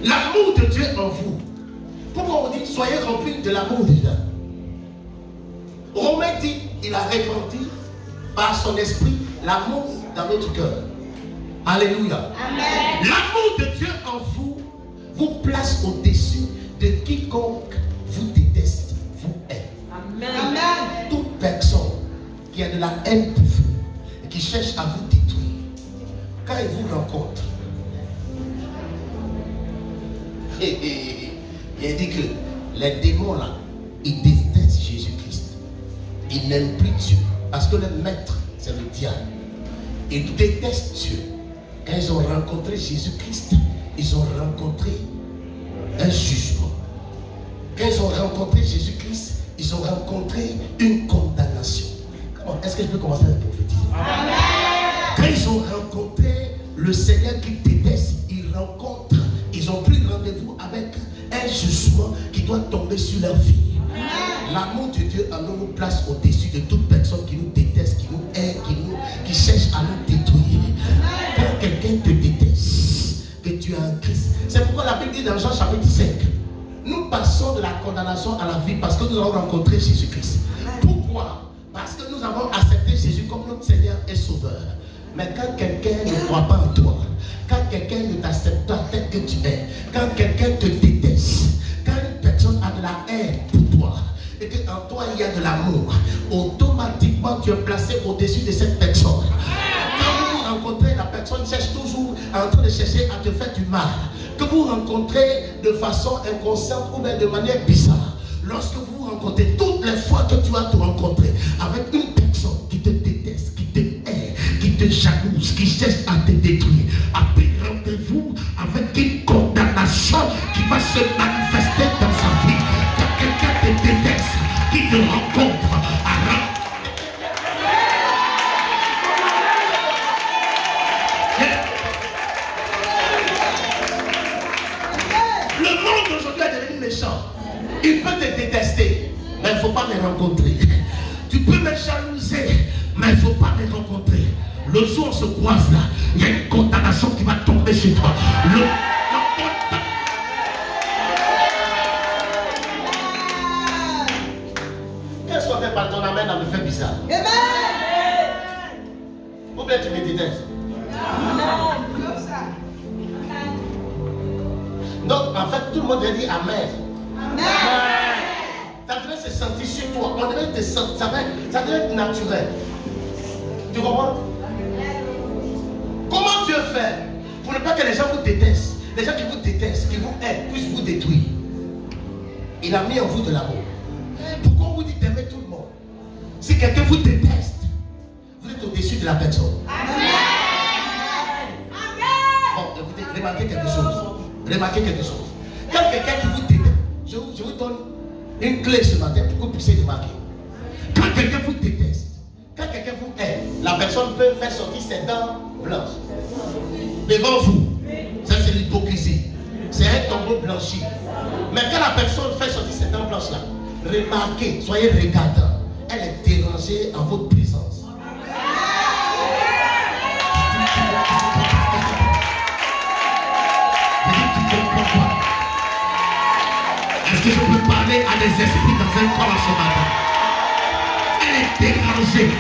L'amour de Dieu en vous. Pourquoi on dit soyez remplis de l'amour de Dieu? Romain dit il a répandu par son esprit l'amour dans notre cœur. Alléluia. Amen. L'amour de Dieu en vous vous place au-dessus de quiconque vous déteste, vous aime. Amen. Amen. Toute personne qui a de la haine pour vous et qui cherche à vous détruire, quand il vous rencontre, il dit que les démons là, ils détestent Jésus-Christ. Ils n'aiment plus Dieu. Parce que le maître, c'est le diable. Ils détestent Dieu. Quand ils ont rencontré Jésus-Christ, ils ont rencontré un jugement. Quand ils ont rencontré Jésus-Christ, ils ont rencontré une condamnation. Comment? Est-ce que je peux commencer à prophétiser? Amen. Quand ils ont rencontré le Seigneur qui déteste, ils ont pris rendez-vous avec un jugement qui doit tomber sur leur vie. L'amour de Dieu en nous place au-dessus de toute personne qui nous déteste, qui nous hait, qui cherche à nous détruire. Quand quelqu'un te déteste, que tu es en Christ. C'est pourquoi la Bible dit dans Jean chapitre 5, nous passons de la condamnation à la vie parce que nous avons rencontré Jésus-Christ. Pourquoi? Parce que nous avons accepté Jésus comme notre Seigneur et Sauveur. Mais quand quelqu'un ne croit pas en toi, quand quelqu'un ne t'accepte pas tel que tu es, quand quelqu'un te déteste, quand une personne a de la haine pour toi, et qu'en toi il y a de l'amour, automatiquement tu es placé au-dessus de cette personne. Quand vous rencontrez la personne, cherche toujours en train de chercher à te faire du mal, que vous rencontrez de façon inconsciente ou même de manière bizarre. Lorsque vous rencontrez, toutes les fois que tu vas te rencontrer avec une personne qui te déteste, qui te hait, qui te jalouse, qui cherche à te détruire, après rendez-vous avec une condamnation qui va se manifester dans sa vie. Quand quelqu'un te déteste, qui te rencontre, le monde aujourd'hui est devenu méchant. Il peut te détester, mais il ne faut pas me rencontrer. Tu peux me jalouser, mais il ne faut pas me rencontrer. Le jour où on se croise là, il y a une condamnation qui va tomber sur toi. Qu'elle soit faite par ton amen, ça me fait bizarre. Ou bien tu me détestes. Donc en fait, tout le monde dit amen. Ça devrait se sentir sur toi. On devrait te sentir. Ça devrait être naturel. Tu comprends? Comment Dieu fait pour ne pas que les gens vous détestent? Les gens qui vous détestent, qui vous aiment, puissent vous détruire. Il a mis en vous de l'amour. Pourquoi on vous dit d'aimer tout le monde? Si quelqu'un vous déteste, vous êtes au-dessus de la personne. Amen. Bon, écoutez, remarquez quelque chose. Remarquez quelque chose. Quand quelqu'un qui vous déteste, je vous donne une clé ce matin pour que vous puissiez remarquer. Quand quelqu'un vous déteste, quand quelqu'un vous hait, la personne peut faire sortir ses dents blanches devant vous. Ça, c'est l'hypocrisie. C'est un tombeau blanchi. Mais quand la personne fait sortir ses dents blanches là, remarquez, soyez regardants. Elle est dérangée en votre présence. Est-ce que je peux parler à des esprits dans un corps ce matin? Elle est dérangée.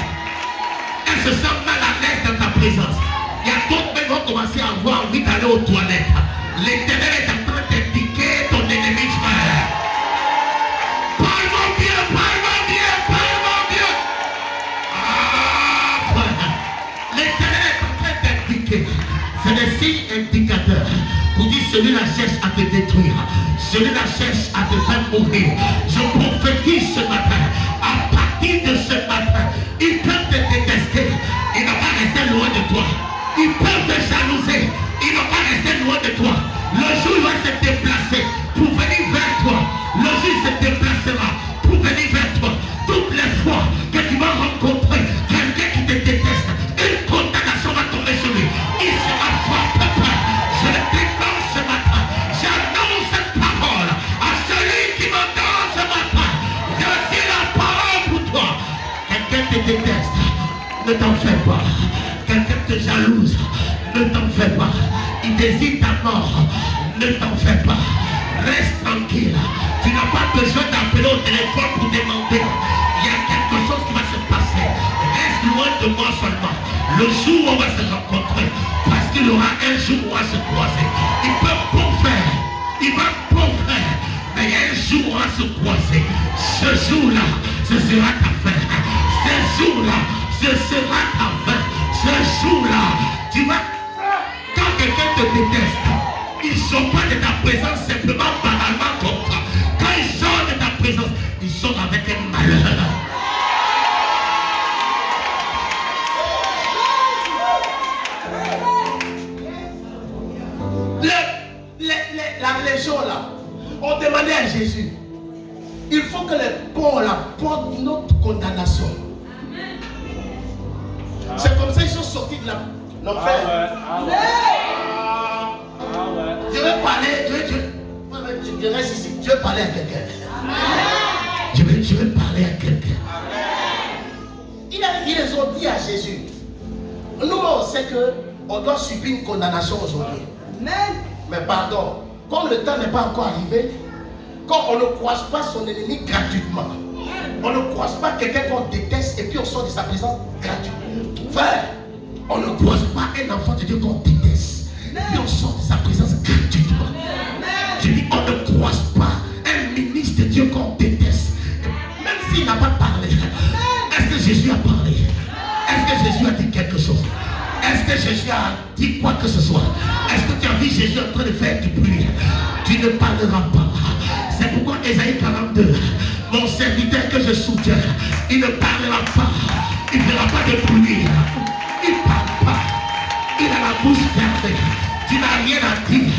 Elle se sent mal à l'aise dans ta présence. Il y a d'autres qui vont commencer à avoir envie d'aller aux toilettes. L'Éternel est en train d'indiquer ton ennemi frère. Parle-moi bien, parle-moi bien, parle-moi bien. Ah, frère. L'Éternel est en train d'indiquer. C'est des signes indicateurs. Pour dire celui-là cherche à te détruire. Celui-là cherche à te faire mourir. Je prophétise ce matin. À partir de ce matin, ils peuvent te détester. Ils n'ont pas resté loin de toi. Ils peuvent te jalouser. Ils n'ont pas resté loin de toi. Le jour il va se déplacer pour venir vers toi. Le jour il se déplacera pour venir vers toi. Toutes les fois que tu vas rencontrer quelqu'un qui te déteste, une condamnation va tomber sur lui. Il sera frappé. Je le déclare ce matin. J'annonce cette parole à celui qui m'entend ce matin. Je suis la parole pour toi. Quelqu'un te déteste, ne t'en fais pas. Quelqu'un te jalouse, ne t'en fais pas. Il désire ta mort, ne t'en fais pas. Reste tranquille. Tu n'as pas besoin d'appeler au téléphone pour demander. Il y a quelque chose qui va se passer. Reste loin de moi seulement. Le jour où on va se rencontrer, parce qu'il aura un jour où on va se croiser. Il peut tout faire, il va tout faire, mais un jour où on va se croiser. Ce jour-là, ce sera ta fin. Ce jour-là, ce sera ta fin. Ce jour-là, tu vas... Quand quelqu'un te déteste, ils ne sont pas de ta présence simplement banalement comme ça. Quand ils sortent de ta présence, ils sont avec un malheur. La légion là, on demandait à Jésus, il faut que les pauvres là portent notre condamnation. C'est comme ça qu'ils sont sortis de l'enfer. Je vais parler, je reste ici, je vais parler à quelqu'un. Je vais parler à quelqu'un. Ils les ont dit à Jésus, nous on sait qu'on doit subir une condamnation aujourd'hui. Mais pardon, comme le temps n'est pas encore arrivé, quand on ne croise pas son ennemi gratuitement, on ne croise pas quelqu'un qu'on déteste et puis on sort de sa présence gratuitement. Frère, on ne croise pas un enfant de Dieu qu'on déteste et puis on sort de sa présence gratuitement. Je dis, on ne croise pas un ministre de Dieu qu'on déteste, même s'il n'a pas parlé. Est-ce que Jésus a parlé? Est-ce que Jésus a dit quelque chose? Est-ce que Jésus a dit quoi que ce soit? Est-ce que tu as vu Jésus en train de faire du bruit? Tu ne parleras pas. C'est pourquoi Ésaïe 42, mon serviteur que je soutiens, il ne parlera pas. Il ne fera pas de bruit. Il ne parle pas. Il a la bouche fermée. Tu n'as rien à dire.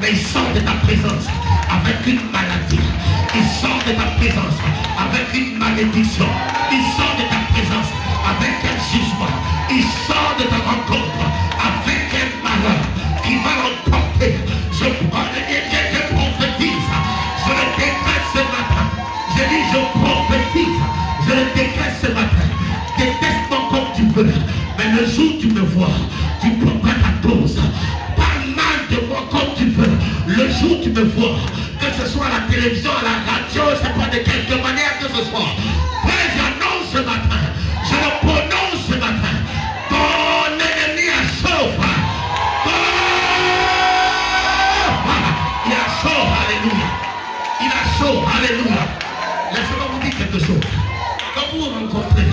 Mais il sort de ta présence avec une maladie. Il sort de ta présence avec une malédiction. Il sort de ta présence avec un jugement. Il sort de ta rencontre avec un malheur qui va l'emporter. Je prophétise. Je le décrète ce matin. Je dis je prophétise. Je le décrète ce matin. Déteste-moi comme tu veux. Mais le jour où tu me vois, tu prendras ta dose. Parle mal de moi comme tu veux. Le jour où tu me vois, que ce soit à la télévision, à la radio, c'est pas de quelque manière que ce soit. Frère, j'annonce ce matin. Je le prononce ce matin. Ton ennemi a chaud, frère. Il a chaud, alléluia. Il a chaud, alléluia. Laissez-moi vous dire quelque chose. Quand vous vous rencontrez,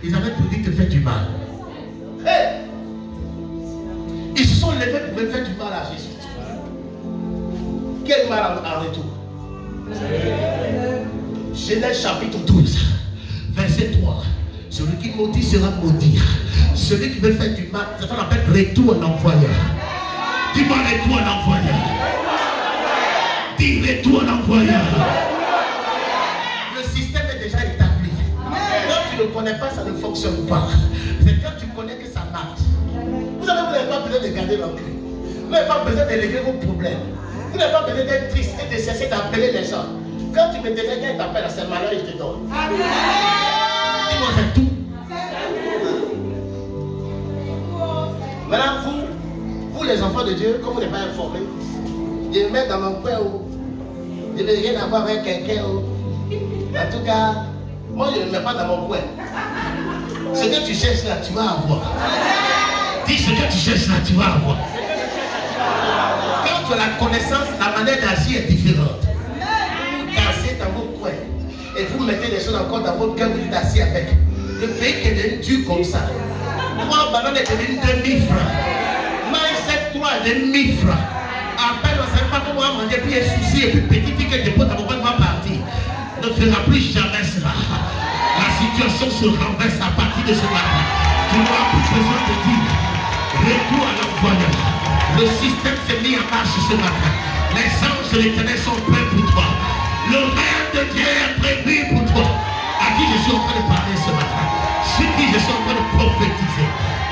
ils avaient pour dire de faire du mal. Hey! Ils se sont levés pour faire du mal à Jésus. Quel mal en retour? Genèse chapitre 12, verset 3. Celui qui maudit sera maudit. Celui qui veut faire du mal, c'est ce qu'on appelle retour en envoyeur. Dis-moi retour en envoyeur. dit retour à l'envoyeur. Le système est déjà établi. Quand tu ne connais pas, ça ne fonctionne pas. C'est quand tu connais que ça marche. Vous savez, vous n'avez pas besoin de garder l'encre. Vous n'avez pas besoin de régler vos problèmes. Vous n'avez pas besoin d'être triste et de cesser d'appeler les gens. Quand tu me disais quelqu'un t'appelle à ce malheur, je te donne. Dis-moi, c'est tout. Maintenant, vous les enfants de Dieu, comme vous n'êtes pas informés, je me mets dans mon coin où je ne veux rien avoir avec quelqu'un. En tout cas, moi je ne me mets pas dans mon coin. Ce que tu cherches là, tu vas avoir. Dis ce que tu cherches là, tu vas avoir. Quand tu as la connaissance, la manière d'agir est différente. Vous cassez dans vos coins et vous mettez des choses encore dans votre cœur, vous êtes assis avec. Le pays qui est devenu dur comme ça. 3 bananes est devenu 2000 francs. Mindset 3 est devenu 1000 francs. Après, on ne sait pas comment manger, puis il y a souci, et puis petit que je dépose à mon va partir. Ne fera plus jamais cela. La situation se renverse à partir de ce matin. Tu n'auras plus besoin de dire retour à l'envoyeur. Le système s'est mis en marche ce matin. Les anges de l'Éternel sont prêts pour toi. Le règne de Dieu est prévu pour toi. À qui je suis en train de parler ce matin? Sur qui je suis en train de prophétiser.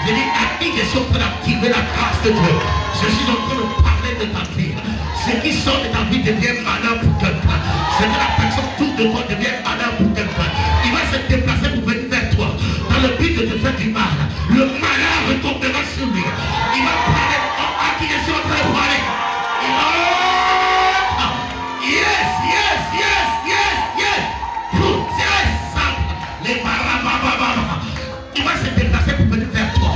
Je dis à qui je suis en train d'activer la grâce de Dieu. Je suis en train de parler de ta vie. Ce qui sort de ta vie devient malin pour quelqu'un. Ce que la personne tout de toi devient malin pour quelqu'un. Il va se déplacer pour venir vers toi. Dans le but de te faire du mal. Le malin retombera sur lui. Il va parler à qui je suis en train de parler. Yes, yes, yes, yes, yes. Tout est simple. Les barababababa. Il va se déplacer pour venir vers toi.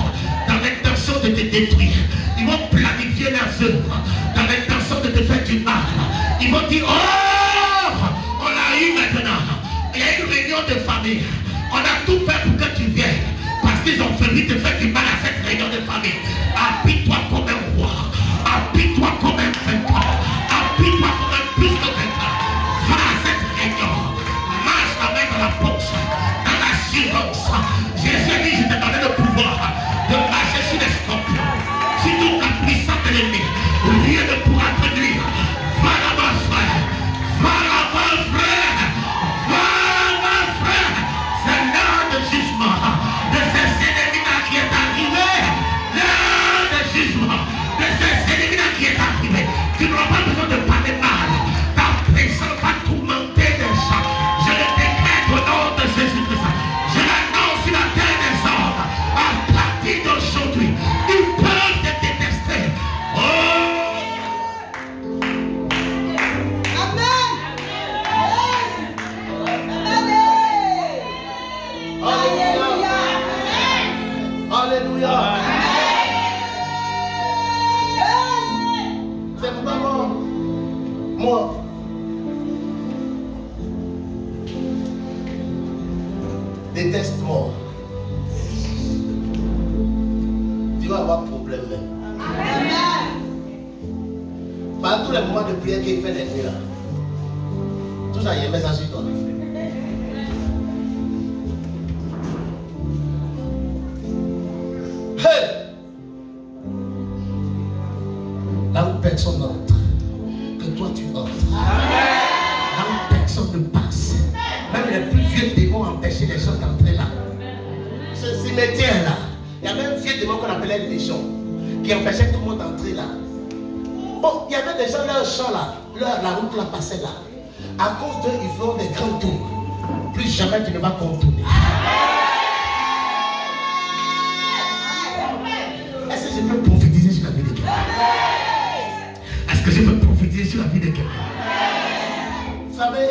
Dans l'intention de te détruire. Ils vont planifier leurs œuvres. Dans l'intention de te faire du mal. Ils vont dire, oh, on l'a eu maintenant. Il y a une réunion de famille. On a tout fait pour que tu viennes. Parce qu'ils ont failli te faire du mal à cette réunion de famille. Habille-toi comme un roi. Habille-toi comme un vainqueur. Habille-toi comme un plus de vainqueur. Va à cette réunion. Marche la main dans la poche. Dans l'assurance. Jésus dit, je t'ai donné le pouvoir de marcher sur les scorpions. Si toute la puissance de l'ennemi, rien ne pourra te nuire. Va là-bas, frère. Va là-bas, frère. Va là-bas, frère. C'est l'heure de jugement de ces ennemis-là qui est arrivé. L'heure de jugement de ces ennemis-là qui est arrivé. Tu n'auras pas besoin de parler mal. Ta présence va tourmenter les gens. Je le décrète au nom de Jésus-Christ. Je l'annonce sur la terre des hommes. À partir d'aujourd'hui, ils peuvent te détester. Oh! Amen. Alléluia. Alléluia. C'est vraiment moi. Déteste-moi. Tu vas avoir problème même. Par tous les moments de prière qu'il fait les nuits là. Tout ça, il met ça sur toi. Hey! Là où personne n'entre, que toi tu entres. Là où personne ne passe. Même les plus vieux démons empêchaient les gens d'entrer là. Ce cimetière là, il y avait un vieux démon qu'on appelait le légion, qui empêchait tout le monde d'entrer là. Bon, il y avait des gens, leur champ là, la route là passait là. À cause d'eux, ils feront des grands tours. Plus jamais tu ne vas contourner. Est-ce que je peux prophétiser sur la vie de quelqu'un? Est-ce que je peux prophétiser sur la vie de quelqu'un? Vous savez,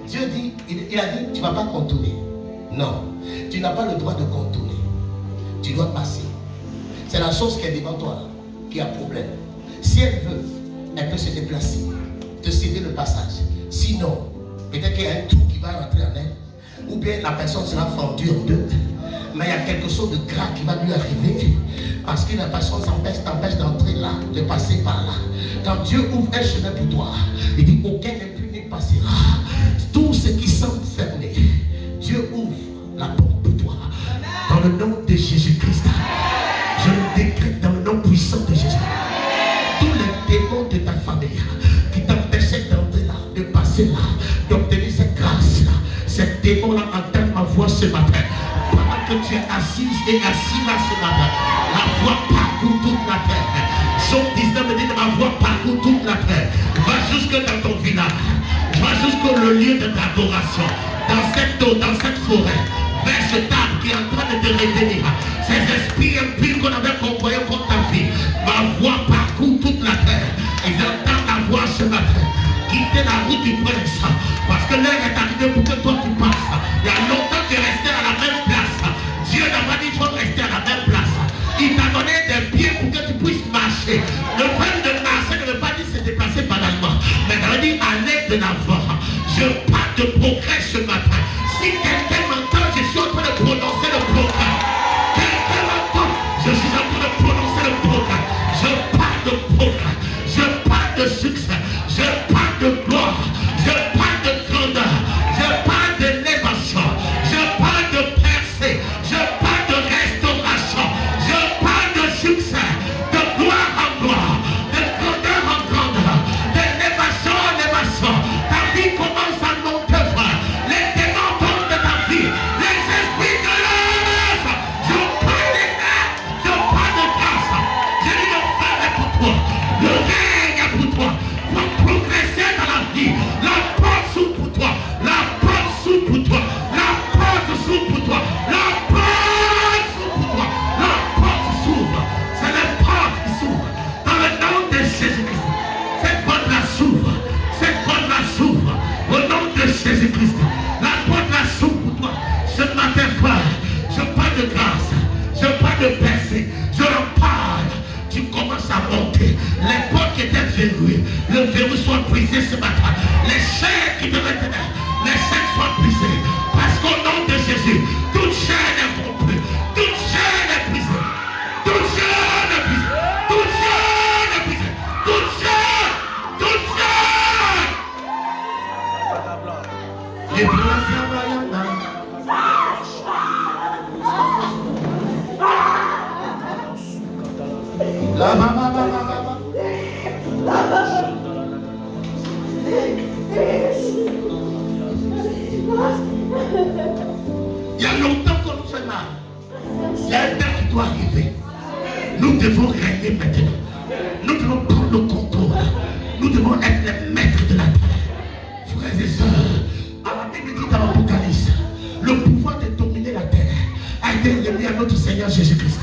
Dieu dit, il a dit, tu ne vas pas contourner. Non, tu n'as pas le droit de contourner. Tu dois passer. C'est la chose qui est devant toi qui a problème. Si elle veut, elle peut se déplacer, te céder le passage. Sinon, peut-être qu'il y a un trou qui va rentrer en elle, ou bien la personne sera fendue en deux. Mais il y a quelque chose de grave qui va lui arriver, parce que la personne t'empêche d'entrer là, de passer par là. Quand Dieu ouvre un chemin pour toi, il dit aucun impur n'y passera. Tout ce qui semble fermé, Dieu ouvre la porte pour toi. Dans le nom de Jésus-Christ, je le décrète dans le nom puissant de Jésus. Tous les démons de ta famille qui t'empêchaient d'entrer ce matin. Pendant que tu es assise et assis là ce matin, la voix parcourt toute la terre. Psaume 19 me dit que ma voix parcourt toute la terre. Va jusque dans ton village. Va jusqu'au lieu de l'adoration. Dans cette eau, dans cette forêt. Vers cet arbre qui est en train de te retenir. Ces esprits impurs qu'on avait convoyés contre ta vie. Ma voix parcourt toute la terre. Ils entendent la voix ce matin. Quitter la route du prince. Parce que l'heure est arrivée pour que toi tu passes. Il y a longtemps que tu es resté à la même place. Dieu n'a pas dit qu'il faut rester à la même place. Il t'a donné des pieds pour que tu puisses marcher. Le fait de marcher ne veut pas dire se déplacer banalement. Mais ça veut dire aller de l'avant. Je parle de progrès ce matin. Si quelqu'un m'entend, je suis en train de prononcer le progrès. Quelqu'un m'entend, je suis en train de prononcer le progrès. Je parle de progrès. Je parle de succès. Je parle de gloire. Je parle de grandeur. Je parle d'élévation. Je parle de percée. Je parle de restauration. Je parle de succès. De gloire en gloire. De grandeur en grandeur. D'élévation en élévation. Ta vie commence à monter, frère. Les démons tombent de ta vie. Les esprits de l'œuvre. Je parle de grâce. Je parle de grâce. Je dis le frère est pour toi. Le règne est pour toi. Pour progresser dans la vie. La porte s'ouvre pour toi. La porte s'ouvre pour toi. La porte s'ouvre pour toi. La porte s'ouvre pour toi. La porte s'ouvre. C'est la porte qui s'ouvre. Dans le nom de Jésus-Christ. Cette porte-là s'ouvre. Cette porte-là s'ouvre. Au nom de Jésus-Christ. La porte-là s'ouvre pour toi. Ce matin, frère, je parle de grâce. Je parle de percée. Je en parle. Tu commences à monter. Les portes qui étaient verrouillées, le verrou soit brisé ce matin. Les chaînes qui te retenaient, les chaînes soient brisées. Parce qu'au nom de Jésus, toute chaîne est rompue. Toute chaîne est brisée. Toute chaîne est brisée. Toute chaîne est brisée. Toute chaîne. Toute chaîne. Les blancs il y a longtemps qu'on nous fait mal. Il y a un temps qui doit arriver. Nous devons régner maintenant. Nous devons prendre le contrôle. Nous devons être les maîtres de la terre. Frères et sœurs, à la Bible dit dans l'Apocalypse, le pouvoir de dominer la terre a été remis à notre Seigneur Jésus-Christ.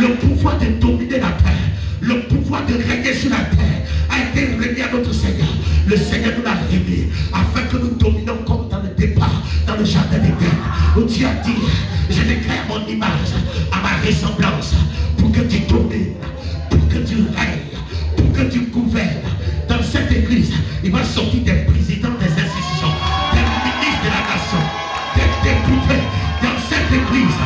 Le pouvoir de dominer la terre, le pouvoir de régner sur la terre a été remis à notre Seigneur. Le Seigneur nous l'a remis afin que nous dominions comme dans le départ, dans le jardin d'Éden, où Dieu a dit, je déclare mon image à ma ressemblance pour que tu domines, pour que tu règnes, pour que tu gouvernes. Dans cette église, il va sortir des présidents des institutions, des ministres de la nation, des députés. Dans cette église,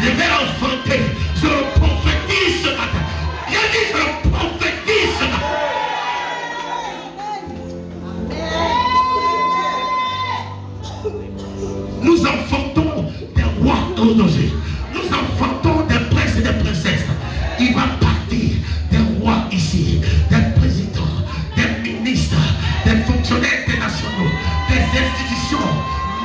je vais enfanter, je le prophétise ce matin. Il a dit, je le prophétise ce matin. Nous enfantons des rois aujourd'hui. Nous enfantons des princes et des princesses. Il va partir des rois ici, des présidents, des ministres, des fonctionnaires internationaux, des institutions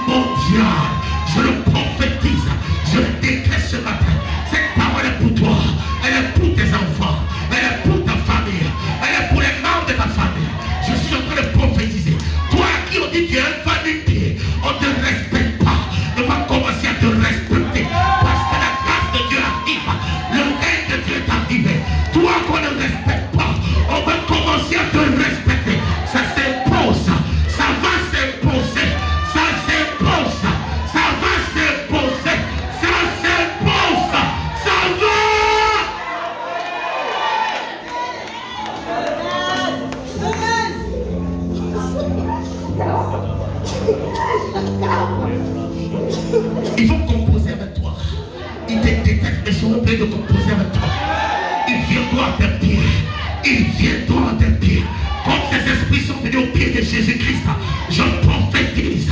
mondiales. Je le prophétise, je le déclare ce matin. Cette parole est pour toi, elle est pour tes enfants, elle est pour ta famille, elle est pour les membres de ta famille. Je suis en train de prophétiser. Toi qui on dit que tu es un vanité, on ne te respecte pas. On va commencer à te respecter parce que la grâce de Dieu arrive, le règne de Dieu est arrivé. Toi qu'on ne respecte pas, on va commencer à te respecter. Ça s'impose, ça va s'imposer, ça s'impose, ça va s'imposer, ça s'impose, ça va. Ils vont composer avec toi. Ils te détestent, mais ils seront prêts de composer avec toi. Ils viendront à tes pieds. Ils viendront à tes pieds. Comme ces esprits sont venus au pied de Jésus-Christ, je prophétise.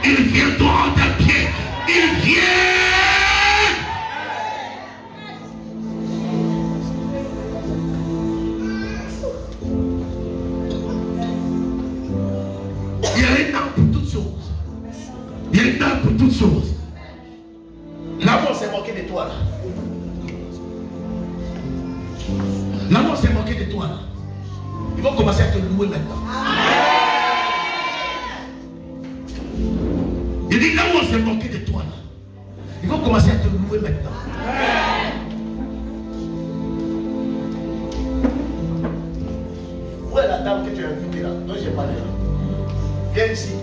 Ils viendront à tes pieds. Ils viennent. Il y a un an pour toutes choses. Il y a un an pour toutes choses. s'est moqué de toi là. Là où on s'est moqué de toi là. Ils vont commencer à te louer maintenant. Il dit là où on s'est moqué de toi là. Ils vont commencer à te louer maintenant. Où est la dame que tu as invitée là? Non, j'ai parlé là. Viens ici.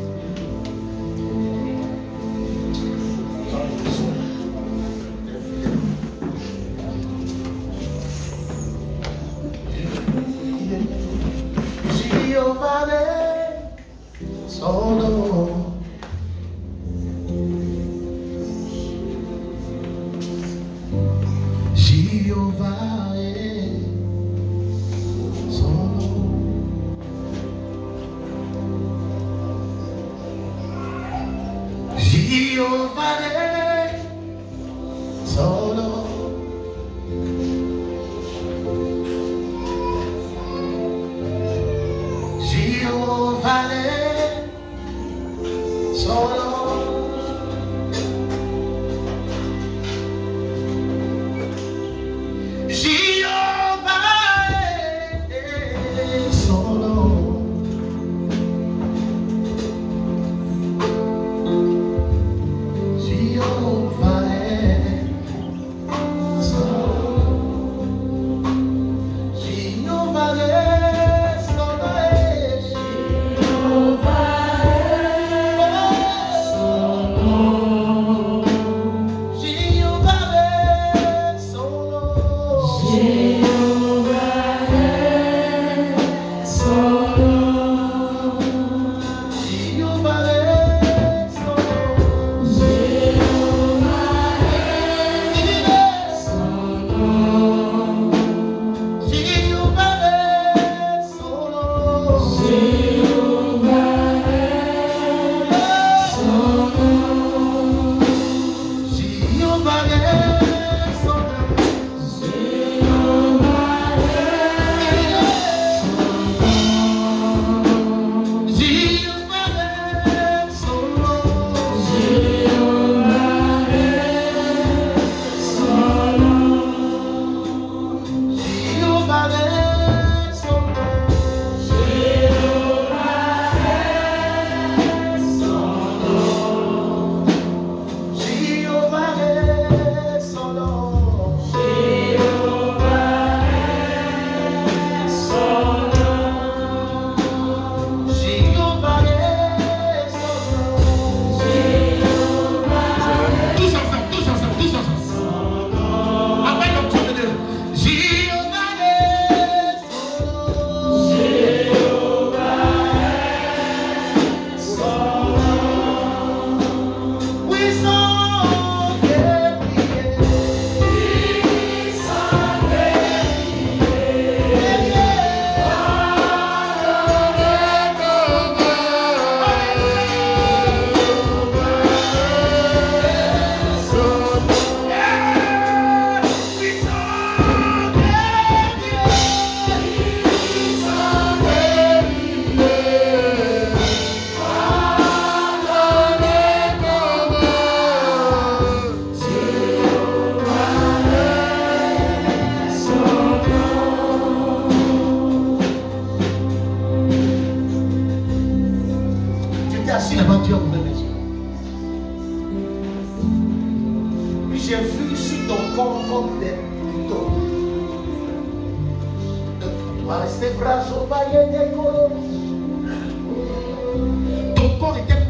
Ton corps était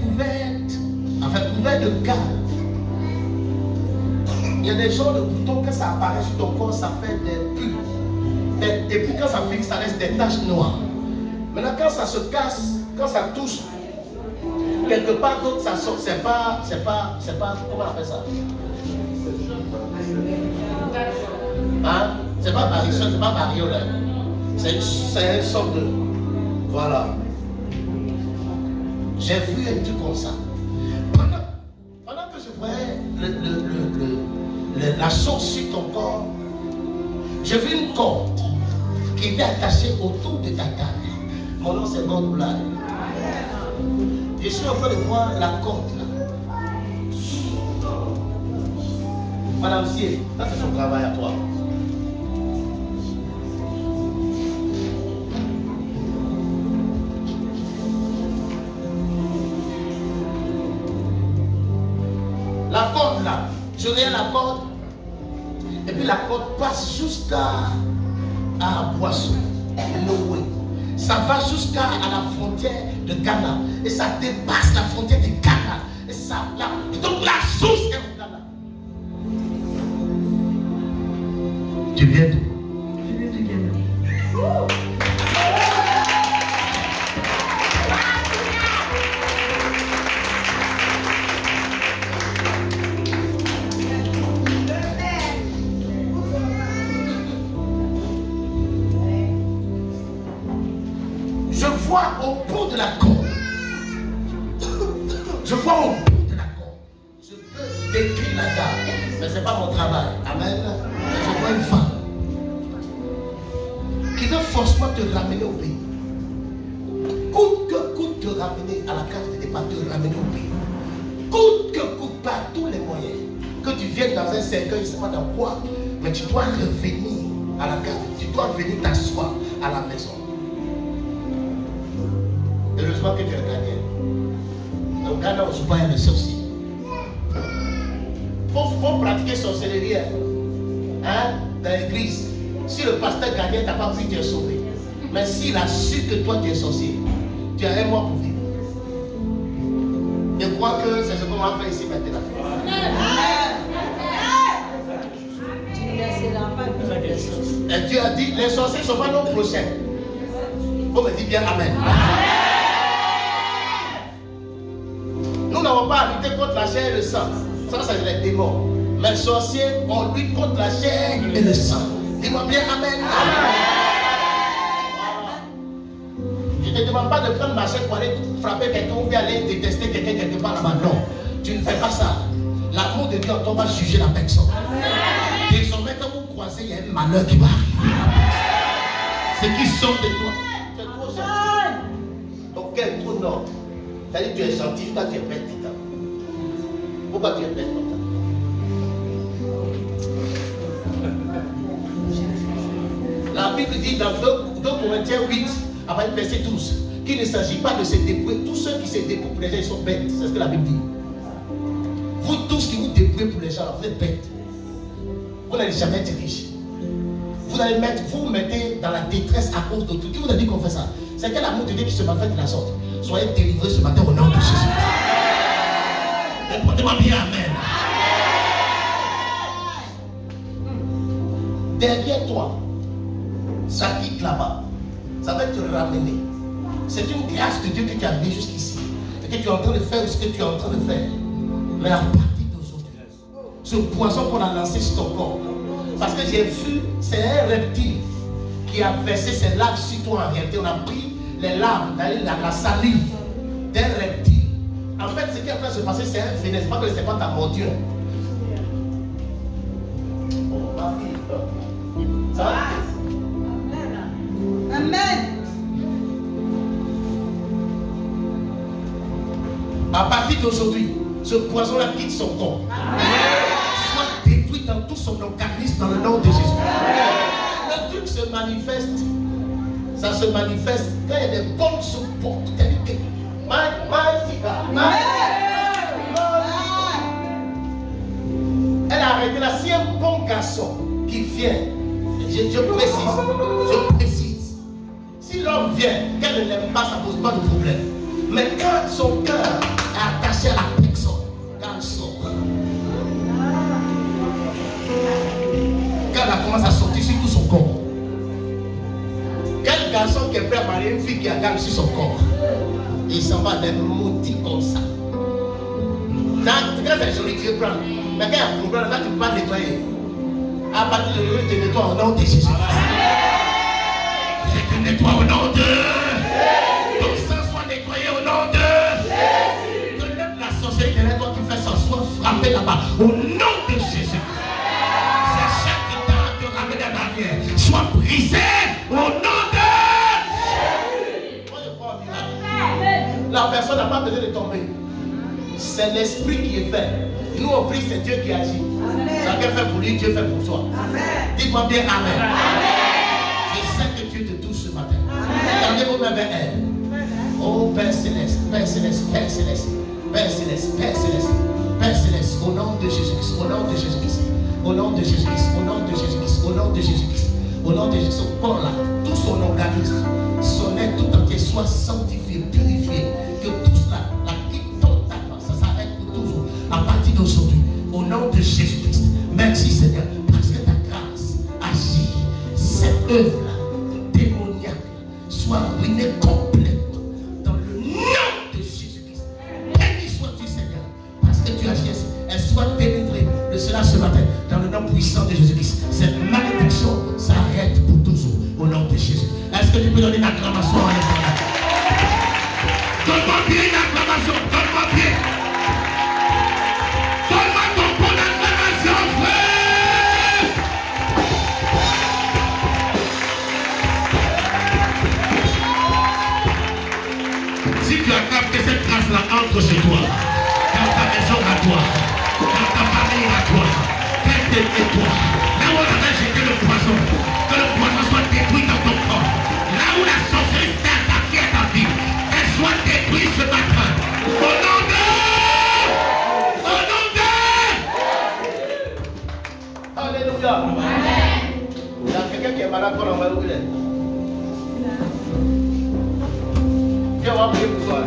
couvert de gaz. Il y a des genres de boutons, que ça apparaît sur ton corps, ça fait des pus. Et puis quand ça finit, ça reste des taches noires. Maintenant, quand ça se casse, quand ça touche, quelque part d'autre, ça sort. C'est pas, comment on appelle ça? Hein? C'est pas varicelle, c'est pas variole. C'est une sorte de... Voilà. J'ai vu un truc comme ça. Pendant que je voyais la chose sur ton corps, j'ai vu une corde qui était attachée autour de ta taille. Mon nom c'est God Black. Je suis en train de voir la corde là. Madame Sier, ça c'est son travail à toi. La corde là, je regarde la corde, et puis la corde passe jusqu'à Boisson, Noé. Ça va jusqu'à la frontière de Ghana, et ça dépasse la frontière de Ghana, et ça, donc la source est au Ghana. Tu viens d'où? Je viens du Ghana. Je vois au bout de la corde. Je vois au bout de la corde. Je peux décrire la dame, mais ce n'est pas mon travail. Amen. Je vois une femme qui veut forcément te ramener au pays. Coûte que coûte te ramener à la carte de départ, te ramener au pays. Coûte que coûte, par tous les moyens. Que tu viennes dans un cercueil, je ne sais pas dans quoi, mais tu dois revenir à la carte. Tu dois venir t'asseoir à la maison. Heureusement que tu es gagné. Au Ghana, on ne joue pas les sorciers. Il faut pratiquer sorcellerie dans l'église. Si le pasteur gagnait, tu n'as pas vu, tu es sauvé. Mais s'il a su que toi tu es sorcier, tu as un mois pour vivre. Je crois que c'est ce qu'on va faire ici maintenant. Tu ne laisseras pas vivre les sorciers. Et Dieu a dit, les sorciers ne sont pas nos prochains. Vous me dites bien Amen. Nous n'avons pas à lutter contre la chair et le sang. Ça, c'est les démons. Mais les sorciers, on lutte contre la chair et le sang. Dis-moi bien Amen. Je ne te demande pas de prendre ma chair pour aller frapper quelqu'un ou bien aller détester quelqu'un quelque part là-bas. Non, tu ne fais pas ça. L'amour de Dieu en toi va juger la personne. Désormais, quand vous croisez, il y a un malheur qui va arriver. Ce qui sort de toi, tu es trop gentil. Donc, quel trou non. C'est-à-dire que tu es gentil, toi tu es bête. Pourquoi tu es bête comme ça? La Bible dit dans 2 Corinthiens 8, à partir du verset 12, qu'il ne s'agit pas de se débrouiller. Tous ceux qui se débrouillent pour les gens, ils sont bêtes. C'est ce que la Bible dit. Vous tous qui vous débrouillez pour les gens, vous êtes bêtes. Vous n'allez jamais être riche. Vous allez vous mettez dans la détresse à cause d'autrui. Qui vous a dit qu'on fait ça? C'est quel amour de Dieu qui se manifeste de la sorte? Soyez délivrés ce matin au nom de Jésus. Répondez-moi bien Amen. Derrière toi, ça quitte là-bas. Ça va te ramener. C'est une grâce de Dieu que tu as amené jusqu'ici. Et que tu es en train de faire ce que tu es en train de faire. Mais à partir d'aujourd'hui, ce poison qu'on a lancé sur ton corps, parce que j'ai vu, c'est un reptile qui a versé ses larves sur toi en réalité. On a pris les larves, la salive d'un reptile. En fait, ce qui est en train de se passer, c'est un venin. C'est pas que le serpent t'a mordu. Oh, ma fille. Ça va? Amen. À partir d'aujourd'hui, ce poison-là quitte son corps. Soit détruit dans tout son organisme dans le nom de Jésus. Le truc se manifeste. Ça se manifeste quand il y a des bonnes supports. Elle a arrêté là. Si un bon garçon qui vient, je précise. Si l'homme vient, qu'elle ne l'aime pas, ça ne pose pas de problème. Mais quand son cœur est attaché à la personne, quand elle sort, quand elle commence à sortir sur tout son corps, quel garçon qui est prêt à marier une fille qui a gamme sur son corps, il s'en va des maudits comme ça. Quand c'est joli, tu veux prendre. Mais quand il y a un problème, là tu ne peux pas nettoyer. À partir de l'heure, tu nettoies au nom de Jésus. Je te nettoie au nom de Jésus. Ton sang soit nettoyé au nom de Jésus. Que la sorcellerie derrière toi qui fait ça soit frappée là-bas au nom de Jésus. C'est chaque temps te ramener en arrière. Soit brisé au nom de Jésus. Moi je crois au miracle. La personne n'a pas besoin de tomber. C'est l'esprit qui est fait. Nous on prie, c'est Dieu qui agit. Chacun fait pour lui, Dieu fait pour toi. Dites-moi bien Amen. Je sais que Dieu te touche ce matin. Regardez vos mains vers elle. Oh Père Céleste, Père Céleste, Père Céleste, Père Céleste, Père Céleste, Père Céleste, au nom de Jésus-Christ, au nom de Jésus-Christ, au nom de Jésus-Christ, au nom de Jésus-Christ, au nom de Jésus-Christ, au nom de Jésus, son corps là, tout son organisme, son être tout entier soit sanctifié, purifié, que tout cela, la quitte totalement, ça s'arrête pour toujours, à partir d'aujourd'hui, au nom de Jésus-Christ. Merci Seigneur, parce que ta grâce agit, cette œuvre-là, démoniaque, soit ruinée complètement. Elle soit délivrée de cela ce matin dans le nom puissant de Jésus-Christ. Cette malédiction s'arrête pour toujours au nom de Jésus. Est-ce que tu peux donner une acclamation à l'Éternel? Donne-moi bien une acclamation. Donne-moi bien. Donne-moi ton bon acclamation, frère. Si tu acclames, que cette grâce-là entre chez toi. Dans ta maison à toi, dans ta famille à toi, qu'elle te nettoie. Là où on avait jeté le poison, que le poison soit détruit dans ton corps. Là où la sorcellerie t'a attaqué à ta vie, qu'elle soit détruite ce matin. Au nom de... Au nom de... Alléluia. Amen. Il y a quelqu'un qui est malade pour l'envoyer où il est. Viens, on va prier pour toi.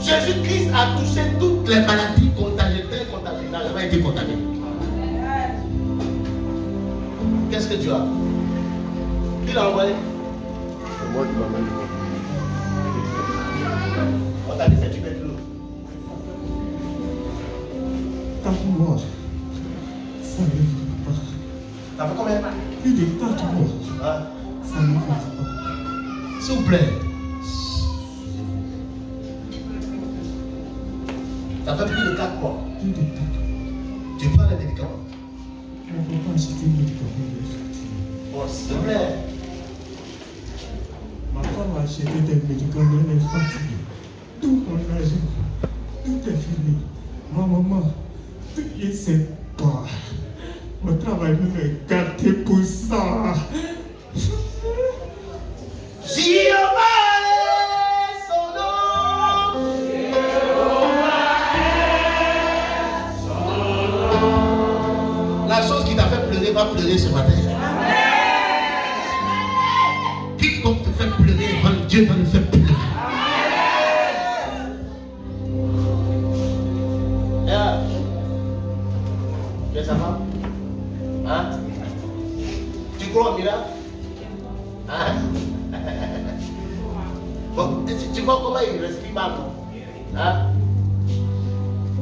Jésus-Christ a touché toutes les maladies contagieuses, très contagieuses, n'a jamais été contaminé. Qu'est-ce que tu as? Qui l'a envoyé? C'est moi qui l'ai envoyé. On t'a dit c'est tuberculose. T'as fait moi. Ça ne vit pas. T'as fait combien de temps? Plus de 4 mois. Ah. Ça ne vit pas. S'il vous plaît. Ça fait plus de 4 mois. Plus de 4 mois. Tu prends les médicaments? On ne peut pas acheter les médicaments. Bon, s'il te plaît. Ma femme a acheté des médicaments, elle est fatiguée. Tout mon argent, tout est fini. Ma maman, je ne sais pas. Mon travail me fait gâter pour ça. Dieu va le faire plus. Tu es sa femme? Hein? Tu crois au miracle? Hein? Bon, tu vois comment il respire mal, non? Hein?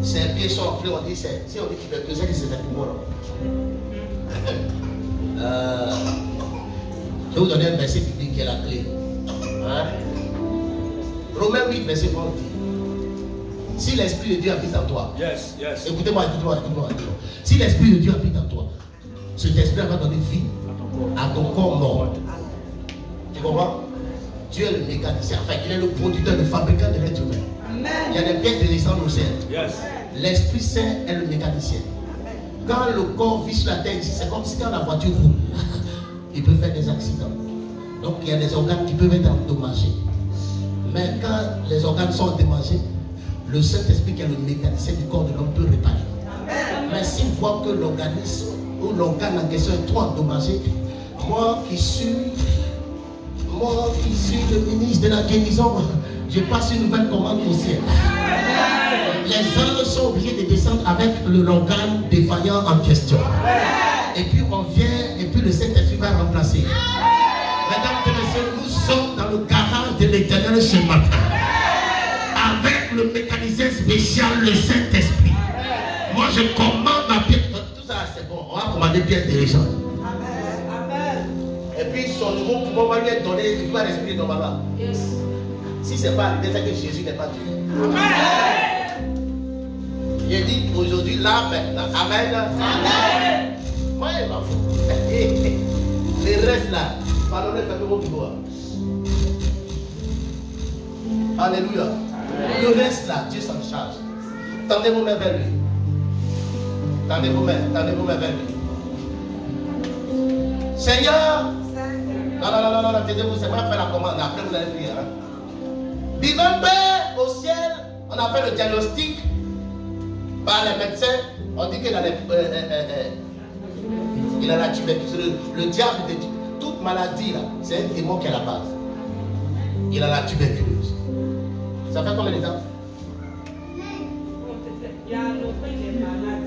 Ses pieds sont enflés, on dit, si on dit qu'il c'est que c'est pour moi. Je vais vous donner un verset biblique qui est la clé. Hein? Romains 8, verset 1 dit, si l'Esprit de Dieu habite en toi, écoutez-moi, écoutez-moi. Si l'Esprit de Dieu habite en toi, cet esprit va donner vie à ton corps mort. Tu comprends? Dieu est le mécanicien, enfin, il est le producteur, le fabricant de l'être humain. Amen. Il y a des pièces de descendre au ciel. L'Esprit Saint est le mécanicien. Quand le corps vit sur la terre ici, c'est comme si quand la voiture roule, il peut faire des accidents. Donc il y a des organes qui peuvent être endommagés. Mais quand les organes sont endommagés, le Saint-Esprit qui est le mécanicien du corps de l'homme peut réparer. Amen. Mais s'il voit que l'organisme ou l'organe en question est trop endommagé, moi qui suis le ministre de la guérison, je passe une nouvelle commande au ciel. Les anges sont obligés de descendre avec l'organe défaillant en question. Et puis on vient, et puis le Saint-Esprit va remplacer. Mesdames et messieurs, nous sommes dans le garage de l'Éternel ce matin. Avec le mécanicien spécial, le Saint-Esprit. Moi je commande ma pièce. Tout ça c'est bon, on va commander pièce de l'échange. Et puis son nouveau pouvoir va lui être donné, il va respirer normalement. Si ce n'est pas arrivé, c'est que Jésus n'est pas Dieu. Amen. Il dit aujourd'hui, là, maintenant. Amen. Amen. Moi, il m'en fout. Le reste là, pardonnez, faites vos pouvoirs. Alléluia. Le reste là, Dieu s'en charge. Tendez vos mains vers lui. Tendez vos mains vers lui. Seigneur, non, taisez-vous, c'est moi qui fais la commande, après vous allez prier. Hein? Divin Père au ciel, on a fait le diagnostic par les médecins, on dit qu'il a la tuberculose. Le diable, toute maladie là, c'est un démon qui est à la base. Il a la tuberculose. Ça fait combien de temps? Il y a longtemps, il est malade.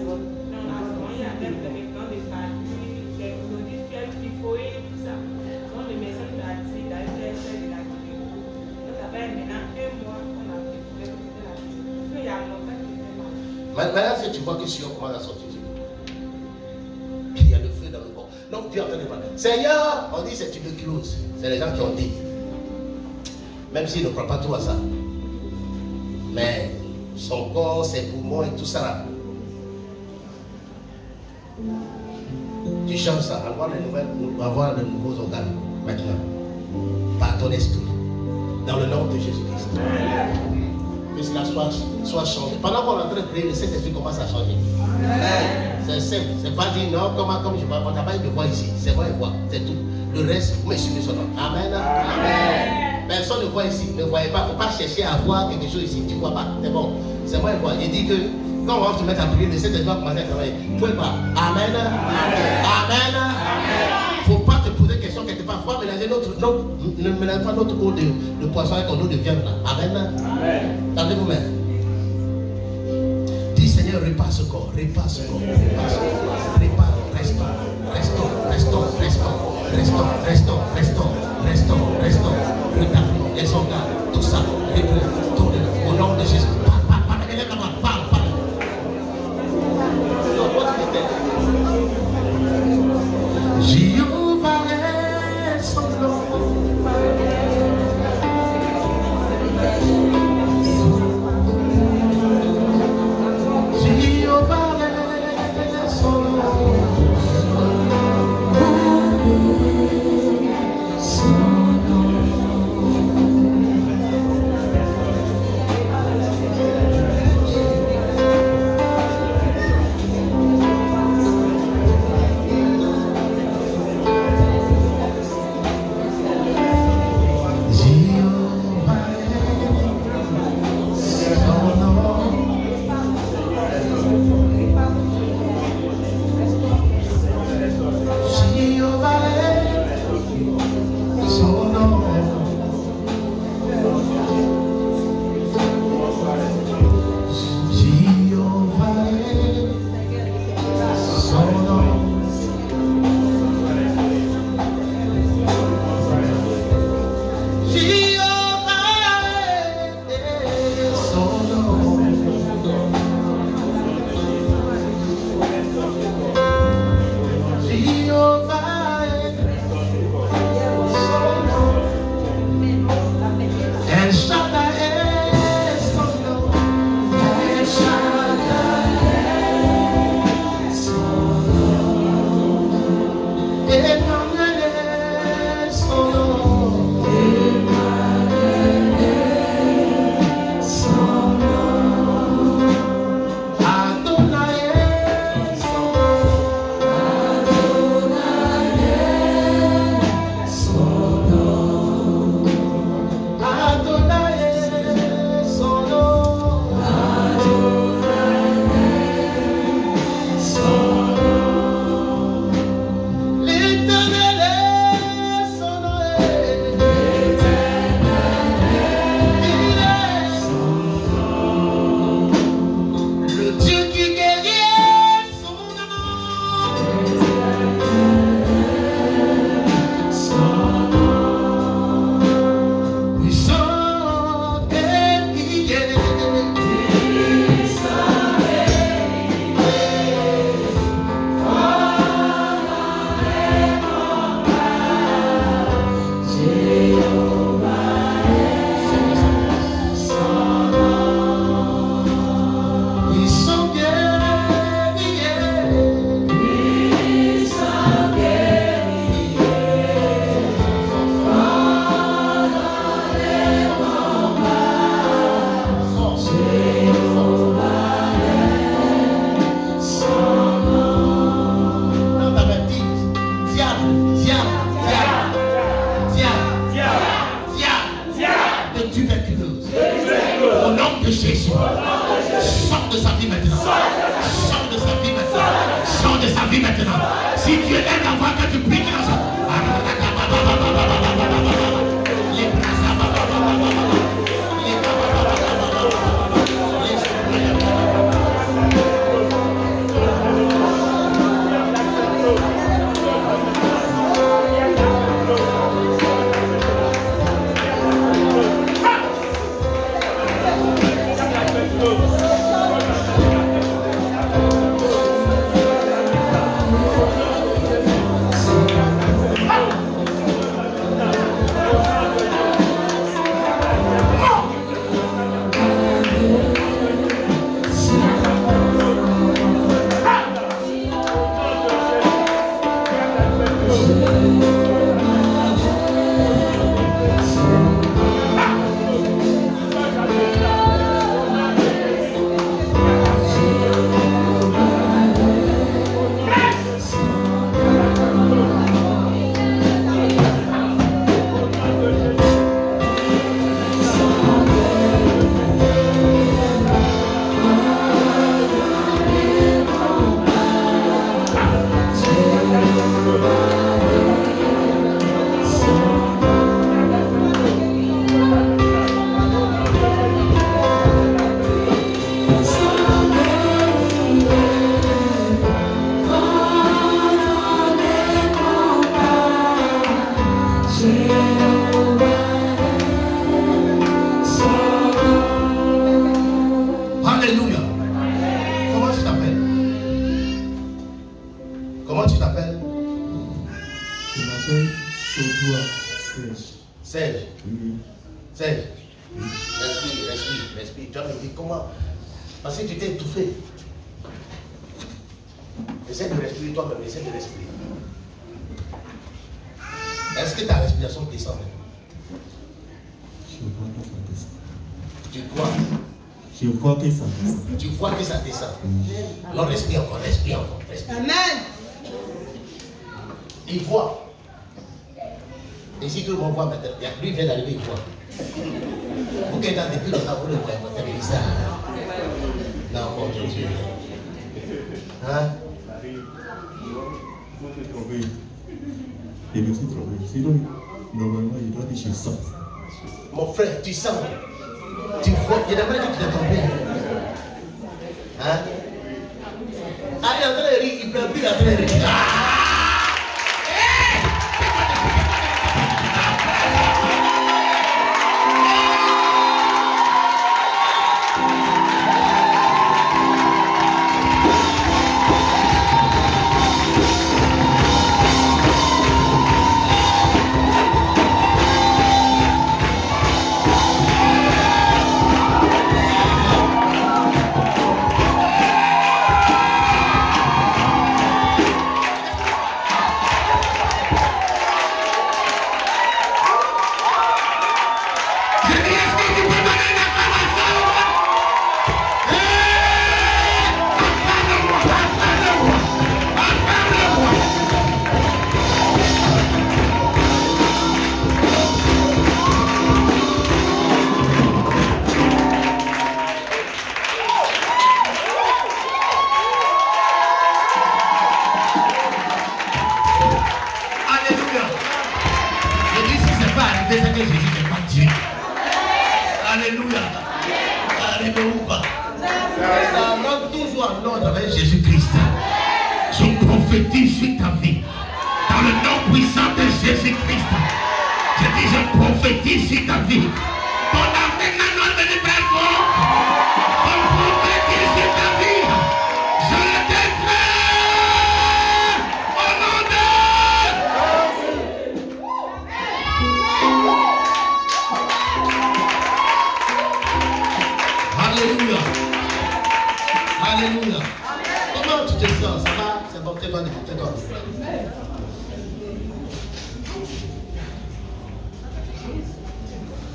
Il y a même des plans de famille, des produits typhoïdes, tout ça. Donc le médecin nous a dit d'aller faire de la tuberculose. Donc ça fait maintenant 1 mois qu'on a découvert que c'était la tuberculose. Il y a longtemps qu'il était malade. Maintenant, si tu vois que si on commence à sortir, il y a le feu dans le corps. Donc Dieu est en train de parler. Seigneur, on dit c'est tuberculose. C'est les gens qui ont dit. Même s'ils ne croient pas tout à ça. Mais son corps, ses poumons et tout ça. Tu changes ça, avoir de nouveaux organes maintenant. Par ton esprit. Dans le nom de Jésus-Christ. Que cela soit changé. Pendant qu'on est en train de prier, le Saint-Esprit commence à changer. C'est simple. C'est pas dire non, comme je vois. On n'a pas eu de voix ici. C'est moi et voix. C'est tout. Le reste, vous me suivez son nom. Amen. Amen. Personne ne voit ici. Ne voyez pas. Il ne faut pas chercher à voir quelque chose ici. Tu ne vois pas. C'est bon. C'est moi et voix. Il dit que quand on va se mettre à prier, le Saint-Esprit va commencer à travailler. Tu ne pouvez pas. Amen. Amen. Il ne faut pas te poser question quelque part. Il faut pas mélanger ne mélange pas notre eau de poisson avec ton eau de viande là. Amen. Tendez vous-même. Dis Seigneur, répare ce corps. Répare ce corps. Répare ce corps. Répare. Restons. Rétablis les organes. Tout ça. Au nom de Jésus. Parle. Jéhovah est son nom. Jéhovah est son nom. de Jésus. Sors de sa vie maintenant. Sors de sa vie maintenant. Sors de sa vie maintenant. Si tu es un avant que tu pries dans ça. Est-ce que ta respiration descend? Tu crois? Je vois que ça descend. Tu vois que ça descend. Alors respire encore, respire encore. Amen. Il voit. Et si tout le monde voit maintenant, lui vient d'arriver, il voit. Vous qui êtes depuis longtemps, vous le voyez, vous avez ça. Non, mon Dieu. Hein? Je me suis trompé. Sinon, normalement, il doit dire je sens. Mon frère, tu sens. Tu vois, il y a des que tu t'es trompé. Hein? Ah, il est en train de rire, il ne pleure plus, il est en train de rire.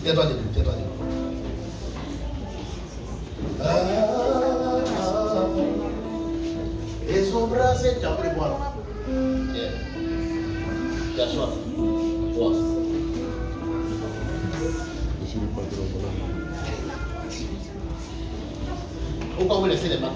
Tiens-toi debout, tiens-toi debout. Et son bras, c'est tu as pris boire. Tiens. Tu as soif. Bois. Je suis le patron. Pourquoi vous laissez les mains?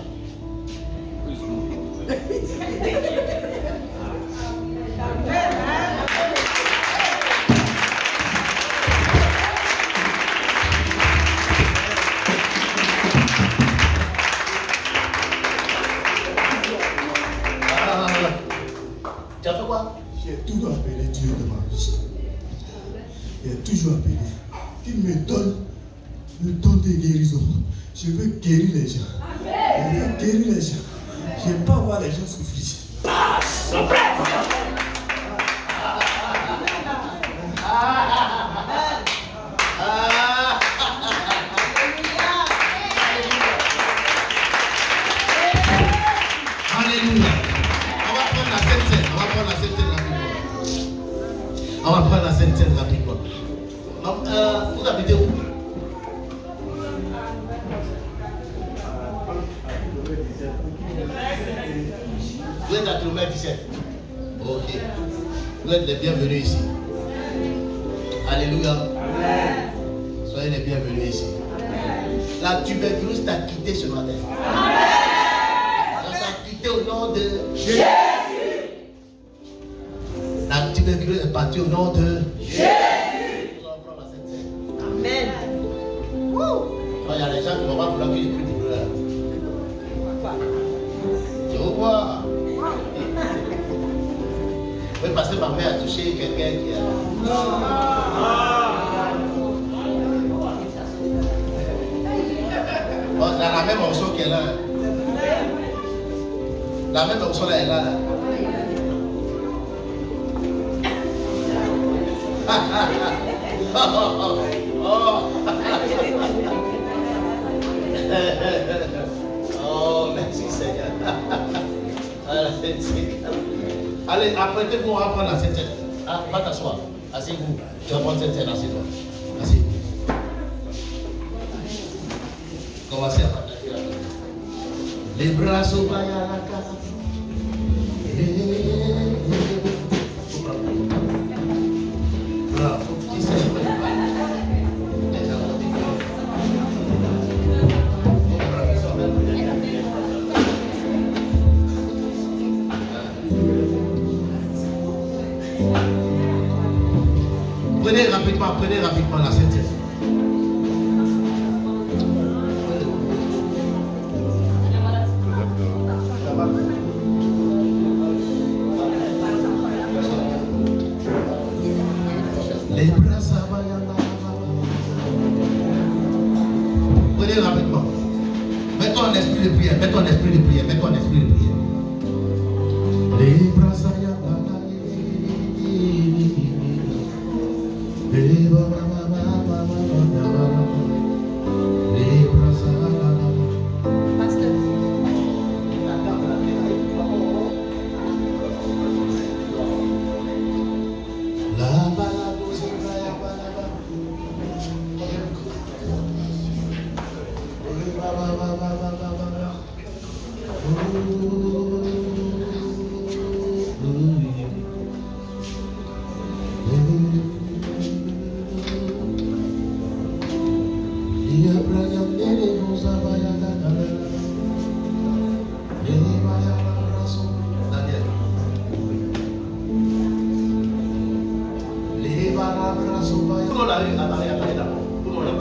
Tu as fait quoi? J'ai toujours appelé Dieu de ma vie. J'ai toujours appelé. Qu'il me donne le don de guérison. Je veux guérir les gens. Je veux guérir les gens. Je ne veux pas voir les gens souffrir. Alléluia. On va prendre la Sainte Seine. On va prendre la Sainte Seine rapidement. Vous habitez où? Vous êtes à kilomètre 17. Ok. Vous êtes les bienvenus ici. Alléluia. Soyez les bienvenus ici. La tuberculose t'a quitté ce matin. Ça t'a quitté au nom de Jésus. La tuberculose est partie au nom de Jésus. Amen. Il y a des gens qui vont pas vouloir que je prie pour eux. Je vous vois. Oui, parce que ma mère a touché quelqu'un qui a... Oh, c'est la même onction qu'elle a. La même onction là, elle a. Oh, merci Seigneur. Allez, apprêtez-vous, on va prendre la Sainte Seine. Ah, va t'asseoir. Asseyez-vous. Tu vas prendre Sainte Seine, assieds-toi. Asseyez-vous. Commencez à partager. Les bras au bas à la casa. Bravo, qui sait. Prenez rapidement la Sainte Seine. Les bras ça va. Prenez rapidement. Mets-toi en esprit de prière. Mets-toi en esprit de prière. Mets-toi en esprit de prière. Les bras ça va.